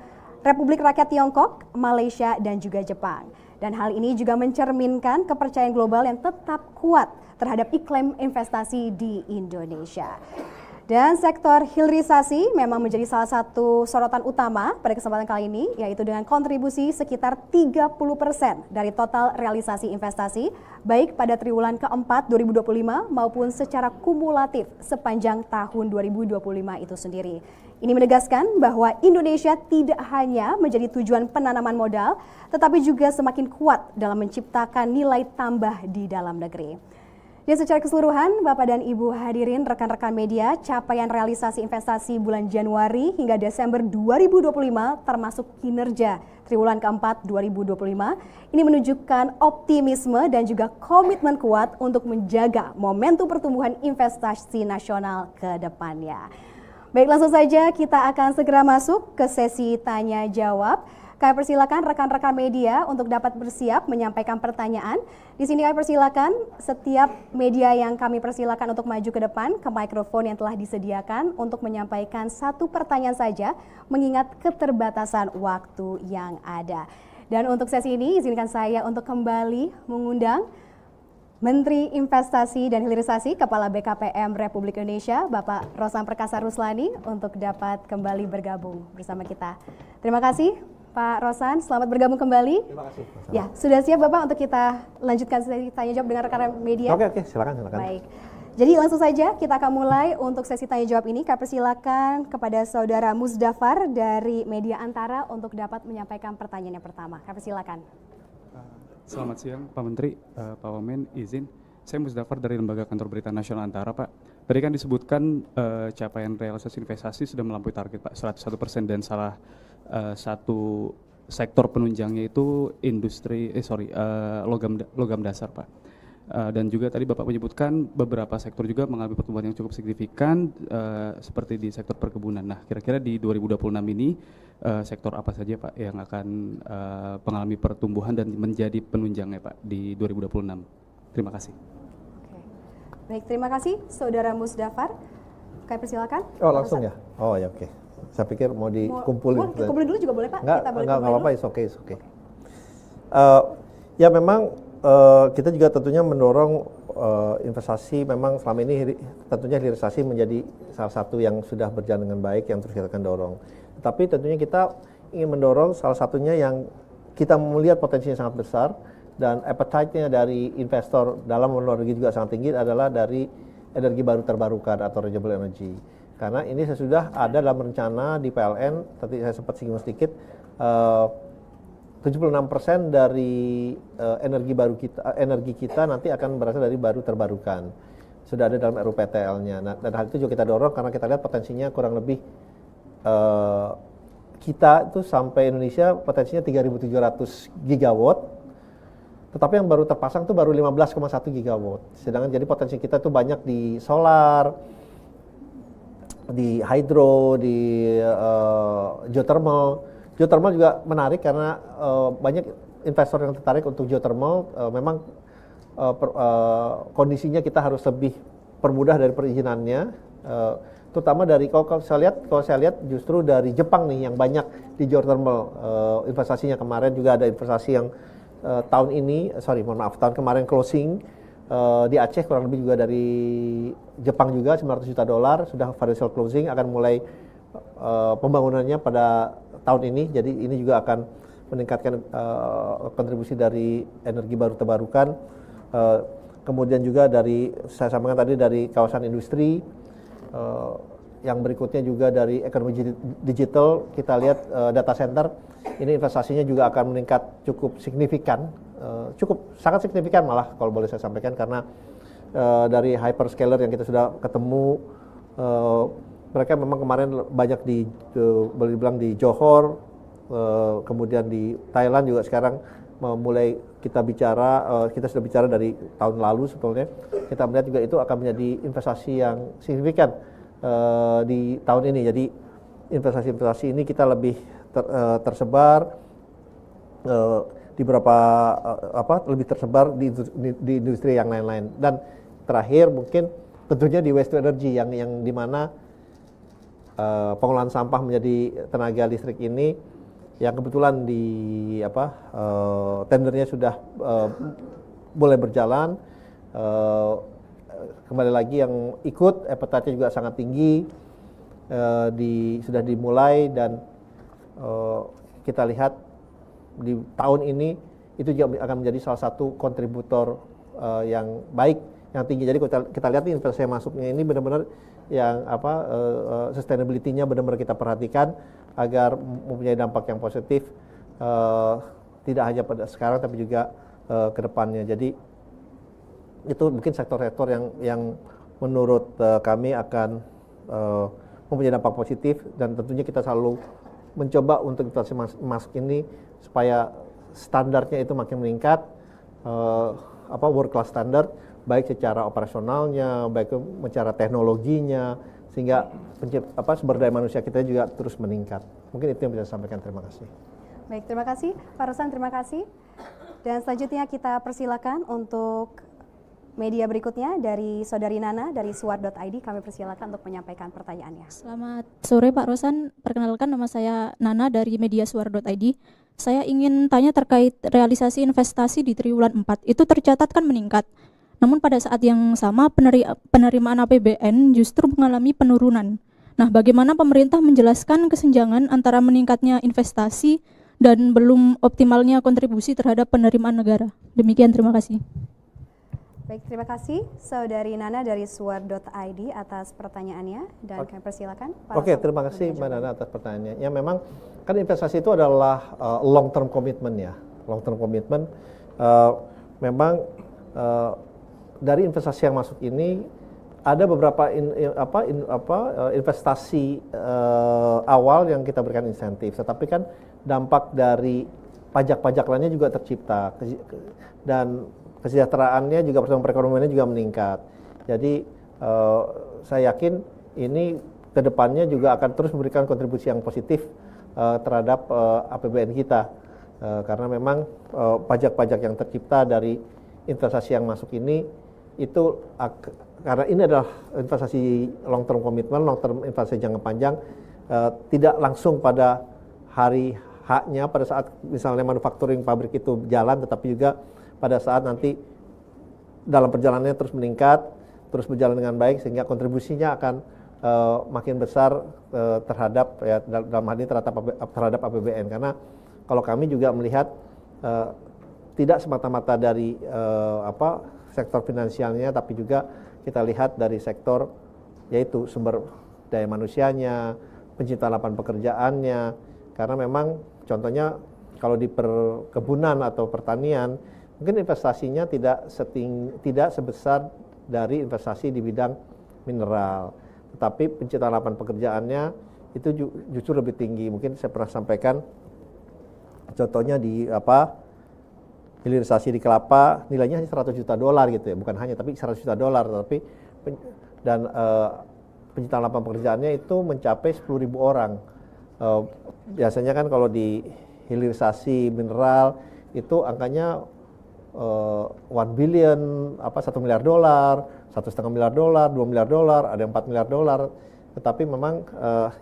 Republik Rakyat Tiongkok, Malaysia, dan juga Jepang. Dan hal ini juga mencerminkan kepercayaan global yang tetap kuat terhadap iklim investasi di Indonesia. Dan sektor hilirisasi memang menjadi salah satu sorotan utama pada kesempatan kali ini, yaitu dengan kontribusi sekitar 30% dari total realisasi investasi, baik pada triwulan keempat 2025 maupun secara kumulatif sepanjang tahun 2025 itu sendiri. Ini menegaskan bahwa Indonesia tidak hanya menjadi tujuan penanaman modal, tetapi juga semakin kuat dalam menciptakan nilai tambah di dalam negeri. Dan secara keseluruhan, Bapak dan Ibu hadirin rekan-rekan media, capaian realisasi investasi bulan Januari hingga Desember 2025 termasuk kinerja triwulan keempat 2025 ini menunjukkan optimisme dan juga komitmen kuat untuk menjaga momentum pertumbuhan investasi nasional ke depannya. Baik, langsung saja kita akan segera masuk ke sesi tanya jawab. Kami persilakan rekan-rekan media untuk dapat bersiap menyampaikan pertanyaan. Di sini kami persilakan setiap media yang kami persilakan untuk maju ke depan ke mikrofon yang telah disediakan untuk menyampaikan satu pertanyaan saja mengingat keterbatasan waktu yang ada. Dan untuk sesi ini izinkan saya untuk kembali mengundang Menteri Investasi dan Hilirisasi Kepala BKPM Republik Indonesia, Bapak Rosan Perkasa Ruslani untuk dapat kembali bergabung bersama kita. Terima kasih. Pak Rosan, selamat bergabung kembali. Terima kasih. Ya, sudah siap Bapak untuk kita lanjutkan sesi tanya jawab dengan rekan media? Oke, silakan. Baik. Jadi langsung saja kita akan mulai untuk sesi tanya jawab ini. Kami persilakan kepada Saudara Musdafar dari Media Antara untuk dapat menyampaikan pertanyaan yang pertama. Kami persilakan. Selamat siang Pak Menteri, Pak Wamen, izin. Saya Musdafar dari Lembaga Kantor Berita Nasional Antara, Pak. Tadi kan disebutkan capaian realisasi investasi sudah melampaui target, Pak, 101%, dan salah satu sektor penunjangnya itu logam dasar, Pak. Dan juga tadi Bapak menyebutkan beberapa sektor juga mengalami pertumbuhan yang cukup signifikan seperti di sektor perkebunan. Nah, kira-kira di 2026 ini sektor apa saja, Pak, yang akan mengalami pertumbuhan dan menjadi penunjangnya, Pak, di 2026? Terima kasih. Oke. Baik, terima kasih Saudara Musdafar. Kami persilakan. Oh, langsung ya? Oh ya, oke. Saya pikir mau dikumpulin. Kumpulin dulu juga boleh, Pak? Enggak apa-apa, it's okay. Ya memang kita juga tentunya mendorong investasi. Memang selama ini tentunya hilirisasi menjadi salah satu yang sudah berjalan dengan baik yang terus kita akan dorong. Tetapi tentunya kita ingin mendorong salah satunya yang kita melihat potensinya sangat besar dan appetite-nya dari investor dalam dan luar negeri juga sangat tinggi adalah dari energi baru terbarukan atau renewable energy. Karena ini sudah ada dalam rencana di PLN, tadi saya sempat singgung sedikit, 76% dari energi kita nanti akan berasal dari baru terbarukan. Sudah ada dalam RUPTL-nya. Nah, dan hal itu juga kita dorong karena kita lihat potensinya kurang lebih kita itu sampai Indonesia potensinya 3.700 gigawatt. Tetapi yang baru terpasang itu baru 15,1 gigawatt. Sedangkan jadi potensi kita itu banyak di solar, di hydro, di geothermal. Geothermal juga menarik karena banyak investor yang tertarik untuk geothermal. Memang kondisinya kita harus lebih permudah dari perizinannya, terutama dari kalau saya lihat justru dari Jepang nih yang banyak di geothermal investasinya. Kemarin juga ada investasi yang tahun kemarin closing di Aceh kurang lebih juga dari Jepang juga $900 juta sudah financial closing, akan mulai pembangunannya pada tahun ini. Jadi ini juga akan meningkatkan kontribusi dari energi baru terbarukan. Kemudian juga saya sampaikan tadi dari kawasan industri. Yang berikutnya juga dari ekonomi digital, kita lihat data center ini investasinya juga akan meningkat cukup signifikan, sangat signifikan malah kalau boleh saya sampaikan, karena dari hyperscaler yang kita sudah ketemu, mereka memang kemarin banyak boleh dibilang di Johor, kemudian di Thailand juga sekarang mulai kita sudah bicara dari tahun lalu sebetulnya, kita melihat juga itu akan menjadi investasi yang signifikan di tahun ini. Jadi investasi ini kita lebih tersebar di beberapa lebih tersebar di industri yang lain-lain. Dan terakhir mungkin tentunya di waste to energy yang di mana pengolahan sampah menjadi tenaga listrik ini yang kebetulan tendernya sudah mulai berjalan. Kembali lagi yang ikut appetite-nya juga sangat tinggi, sudah dimulai, dan kita lihat di tahun ini itu juga akan menjadi salah satu kontributor yang baik, yang tinggi. Jadi kita lihat investasi yang masuknya ini benar-benar yang sustainability-nya benar-benar kita perhatikan agar mempunyai dampak yang positif, tidak hanya pada sekarang tapi juga ke depannya. Jadi itu mungkin sektor-sektor yang menurut kami akan mempunyai dampak positif, dan tentunya kita selalu mencoba untuk investasi masuk ini supaya standarnya itu makin meningkat, world class standard, baik secara operasionalnya, baik secara teknologinya, sehingga sumber daya manusia kita juga terus meningkat. Mungkin itu yang bisa saya sampaikan. Terima kasih. Baik, terima kasih Pak Rosan, terima kasih. Dan selanjutnya kita persilakan untuk media berikutnya dari Saudari Nana dari suar.id. Kami persilakan untuk menyampaikan pertanyaannya. Selamat sore Pak Rosan, perkenalkan nama saya Nana dari media suar.id. Saya ingin tanya terkait realisasi investasi di triwulan 4. Itu tercatat kan meningkat. Namun pada saat yang sama penerimaan APBN justru mengalami penurunan. Nah, bagaimana pemerintah menjelaskan kesenjangan antara meningkatnya investasi dan belum optimalnya kontribusi terhadap penerimaan negara? Demikian, terima kasih. Baik, terima kasih Saudari Nana dari suar.id atas pertanyaannya, dan kami persilakan. Oke, terima kasih Mbak Nana atas pertanyaannya. Ya, memang kan investasi itu adalah long term commitment ya. Long term commitment memang dari investasi yang masuk ini ada beberapa investasi awal yang kita berikan insentif, tetapi kan dampak dari pajak-pajak lainnya juga tercipta, dan kesejahteraannya juga, pertumbuhan perekonomiannya juga meningkat. Jadi saya yakin ini kedepannya juga akan terus memberikan kontribusi yang positif terhadap APBN kita, karena memang pajak-pajak yang tercipta dari investasi yang masuk ini itu karena ini adalah investasi long term commitment, long term investasi jangka panjang, tidak langsung pada hari H-nya pada saat misalnya manufacturing pabrik itu jalan, tetapi juga pada saat nanti dalam perjalanannya terus meningkat, terus berjalan dengan baik, sehingga kontribusinya akan makin besar terhadap dalam hal ini terhadap APBN. Karena kalau kami juga melihat tidak semata-mata dari sektor finansialnya, tapi juga kita lihat dari sektor yaitu sumber daya manusianya, penciptaan lapangan pekerjaannya. Karena memang contohnya kalau di perkebunan atau pertanian, mungkin investasinya tidak sebesar dari investasi di bidang mineral, tetapi penciptaan lapangan pekerjaannya itu justru lebih tinggi. Mungkin saya pernah sampaikan contohnya di hilirisasi di kelapa, nilainya hanya $100 juta gitu ya, bukan hanya, tapi $100 juta, tapi penciptaan lapangan pekerjaannya itu mencapai 10.000 orang. Biasanya kan kalau di hilirisasi mineral itu angkanya 1 billion, $1 miliar, $1,5 miliar, $2 miliar, ada yang $4 miliar. Tetapi memang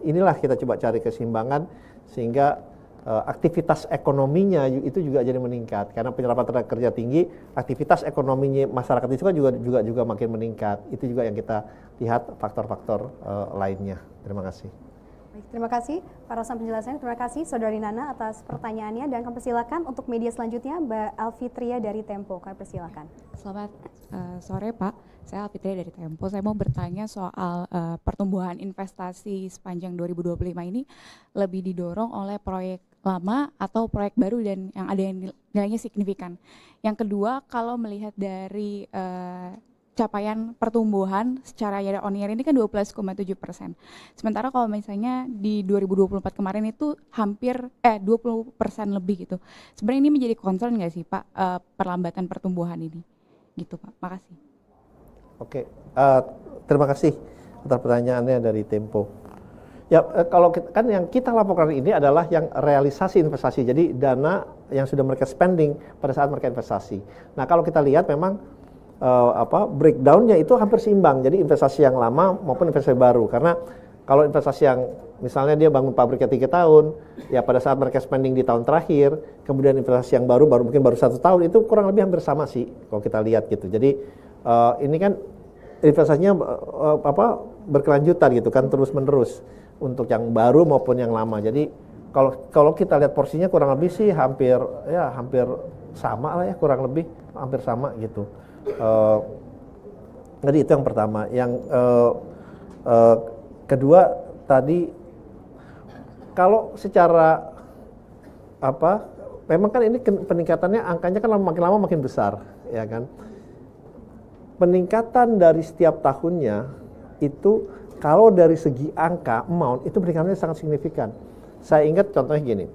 inilah kita coba cari keseimbangan sehingga aktivitas ekonominya itu juga jadi meningkat, karena penyerapan tenaga kerja tinggi, aktivitas ekonominya masyarakat itu kan juga makin meningkat. Itu juga yang kita lihat faktor-faktor lainnya. Terima kasih. Baik, terima kasih Pak Rosan penjelasannya. Terima kasih Saudari Nana atas pertanyaannya, dan kami persilakan untuk media selanjutnya Mbak Alfitria dari Tempo. Kami persilakan. Selamat sore Pak, saya Alfitria dari Tempo. Saya mau bertanya soal pertumbuhan investasi sepanjang 2025 ini lebih didorong oleh proyek lama atau proyek baru dan yang ada yang nilainya signifikan. Yang kedua, kalau melihat dari capaian pertumbuhan secara year on year ini kan 12,7%. Sementara kalau misalnya di 2024 kemarin itu hampir 20% lebih gitu. Sebenarnya ini menjadi concern nggak sih Pak, perlambatan pertumbuhan ini? Gitu Pak, makasih. Oke, terima kasih atas pertanyaannya dari Tempo. Ya, kalau kan yang kita laporkan ini adalah yang realisasi investasi, jadi dana yang sudah mereka spending pada saat mereka investasi. Nah, kalau kita lihat memang breakdownnya itu hampir seimbang, jadi investasi yang lama maupun investasi baru. Karena kalau investasi yang misalnya dia bangun pabriknya 3 tahun, ya pada saat mereka spending di tahun terakhir, kemudian investasi yang baru mungkin baru 1 tahun, itu kurang lebih hampir sama sih kalau kita lihat gitu. Jadi ini kan investasinya berkelanjutan gitu kan, terus menerus untuk yang baru maupun yang lama. Jadi kalau kita lihat porsinya kurang lebih sih hampir sama lah ya, kurang lebih hampir sama gitu. Jadi itu yang pertama. Yang kedua tadi, kalau secara memang kan ini peningkatannya angkanya kan makin lama makin besar, ya kan. Peningkatan dari setiap tahunnya itu kalau dari segi angka amount itu peningkatannya sangat signifikan. Saya ingat contohnya gini.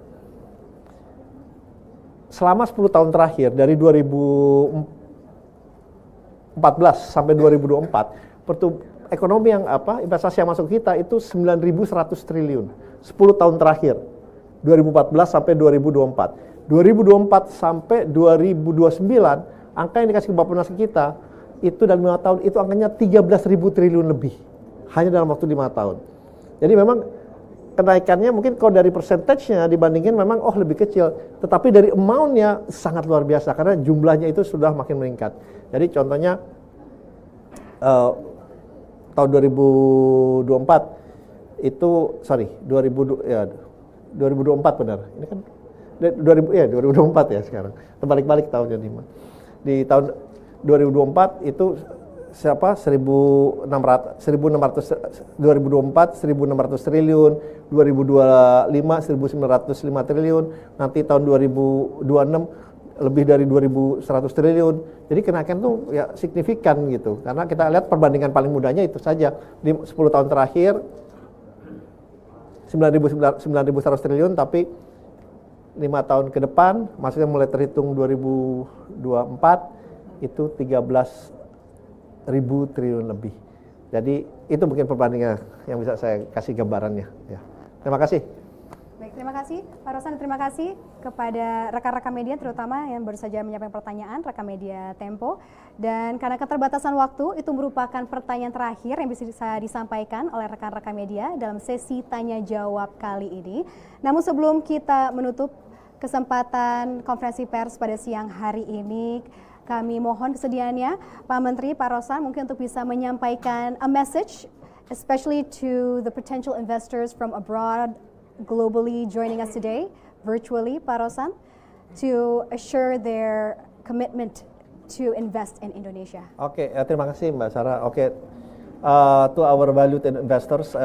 Selama 10 tahun terakhir dari 2014 sampai 2024, ekonomi yang investasi yang masuk kita itu 9.100 triliun. 10 tahun terakhir. 2014 sampai 2024. 2024 sampai 2029, angka yang dikasih ke Bappenas kita itu dalam 5 tahun itu angkanya 13.000 triliun lebih. Hanya dalam waktu 5 tahun. Jadi memang kenaikannya mungkin kalau dari persentasenya dibandingin memang lebih kecil, tetapi dari amount-nya sangat luar biasa karena jumlahnya itu sudah makin meningkat. Jadi contohnya tahun 2024 itu 2024 benar. Ini kan 2024 ya sekarang. Terbalik-balik tahunnya nih. Di tahun 2024 itu 2024 1.600 triliun, 2025 1.905 triliun, nanti tahun 2026 lebih dari 2.100 triliun. Jadi kenaikan itu ya signifikan gitu. Karena kita lihat perbandingan paling mudahnya itu saja di 10 tahun terakhir 9.100 triliun, tapi 5 tahun ke depan, maksudnya mulai terhitung 2024 itu 13.000 triliun lebih. Jadi itu mungkin perbandingan yang bisa saya kasih gambarannya. Ya. Terima kasih. Baik, terima kasih Pak Rosan. Terima kasih kepada rekan-rekan media terutama yang baru saja menyampaikan pertanyaan, rekan media Tempo. Dan karena keterbatasan waktu, itu merupakan pertanyaan terakhir yang bisa disampaikan oleh rekan-rekan media dalam sesi tanya jawab kali ini. Namun sebelum kita menutup kesempatan konferensi pers pada siang hari ini, kami mohon kesediaannya Pak Menteri, Pak Rosan mungkin untuk bisa menyampaikan a message especially to the potential investors from abroad globally joining us today virtually, Pak Rosan, to assure their commitment to invest in Indonesia. Oke, terima kasih Mbak Sarah. Oke, to our valued investors,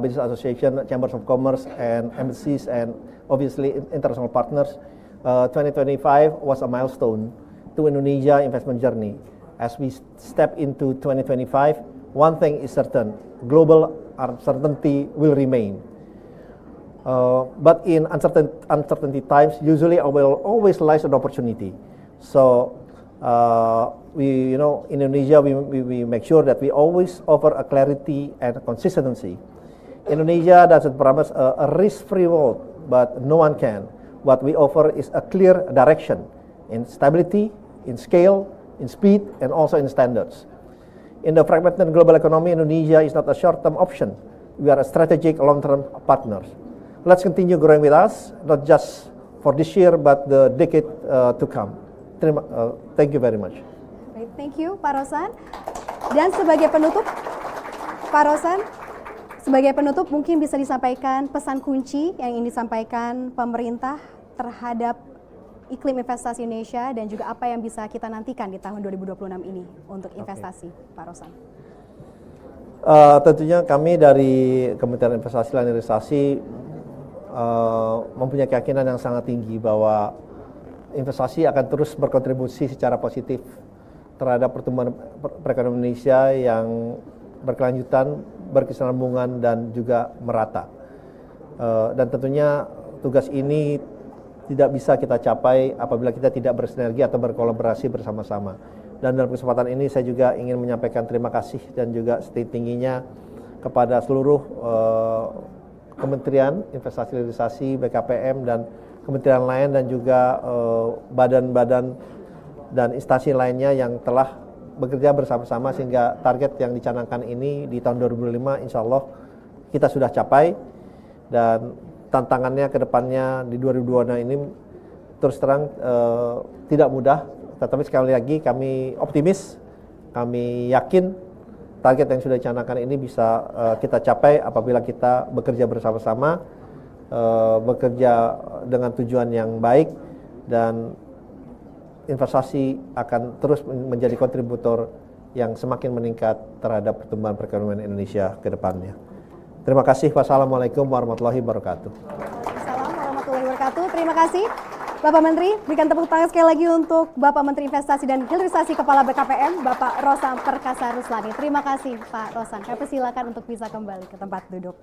business association, chambers of commerce, and embassies, and obviously international partners, 2025 was a milestone to Indonesia investment journey. As we step into 2025, one thing is certain: global uncertainty will remain. But in uncertainty times, usually always lies an opportunity. So we, in Indonesia, we make sure that we always offer a clarity and a consistency. Indonesia doesn't promise a risk-free world, but no one can. What we offer is a clear direction in stability, in scale, in speed, and also in standards. In the fragmented global economy, Indonesia is not a short-term option. We are a strategic long-term partner. Let's continue growing with us, not just for this year, but the decade to come. Thank you very much. Thank you, Pak Rosan. Dan sebagai penutup, Pak Rosan, sebagai penutup mungkin bisa disampaikan pesan kunci yang ingin disampaikan pemerintah terhadap iklim investasi Indonesia dan juga apa yang bisa kita nantikan di tahun 2026 ini untuk investasi, Pak Rosan. Tentunya kami dari Kementerian Investasi dan Hilirisasi mempunyai keyakinan yang sangat tinggi bahwa investasi akan terus berkontribusi secara positif terhadap pertumbuhan perekonomian Indonesia yang berkelanjutan, berkesinambungan dan juga merata. Dan tentunya tugas ini tidak bisa kita capai apabila kita tidak bersinergi atau berkolaborasi bersama-sama. Dan dalam kesempatan ini saya juga ingin menyampaikan terima kasih dan juga setinggi-tingginya kepada seluruh Kementerian Investasi Hilirisasi, BKPM dan kementerian lain dan juga badan-badan dan instansi lainnya yang telah bekerja bersama-sama sehingga target yang dicanangkan ini di tahun 2005 insya Allah kita sudah capai. Dan tantangannya ke depannya di 2026 ini terus terang tidak mudah, tetapi sekali lagi kami optimis, kami yakin target yang sudah dicanangkan ini bisa kita capai apabila kita bekerja bersama-sama, bekerja dengan tujuan yang baik, dan investasi akan terus menjadi kontributor yang semakin meningkat terhadap pertumbuhan perekonomian Indonesia ke depannya. Terima kasih. Wassalamualaikum warahmatullahi wabarakatuh. Waalaikumsalam warahmatullahi wabarakatuh. Terima kasih Bapak Menteri. Berikan tepuk tangan sekali lagi untuk Bapak Menteri Investasi dan Hilirisasi Kepala BKPM, Bapak Rosan Perkasa Ruslani. Terima kasih Pak Rosan. Kami silakan untuk bisa kembali ke tempat duduk.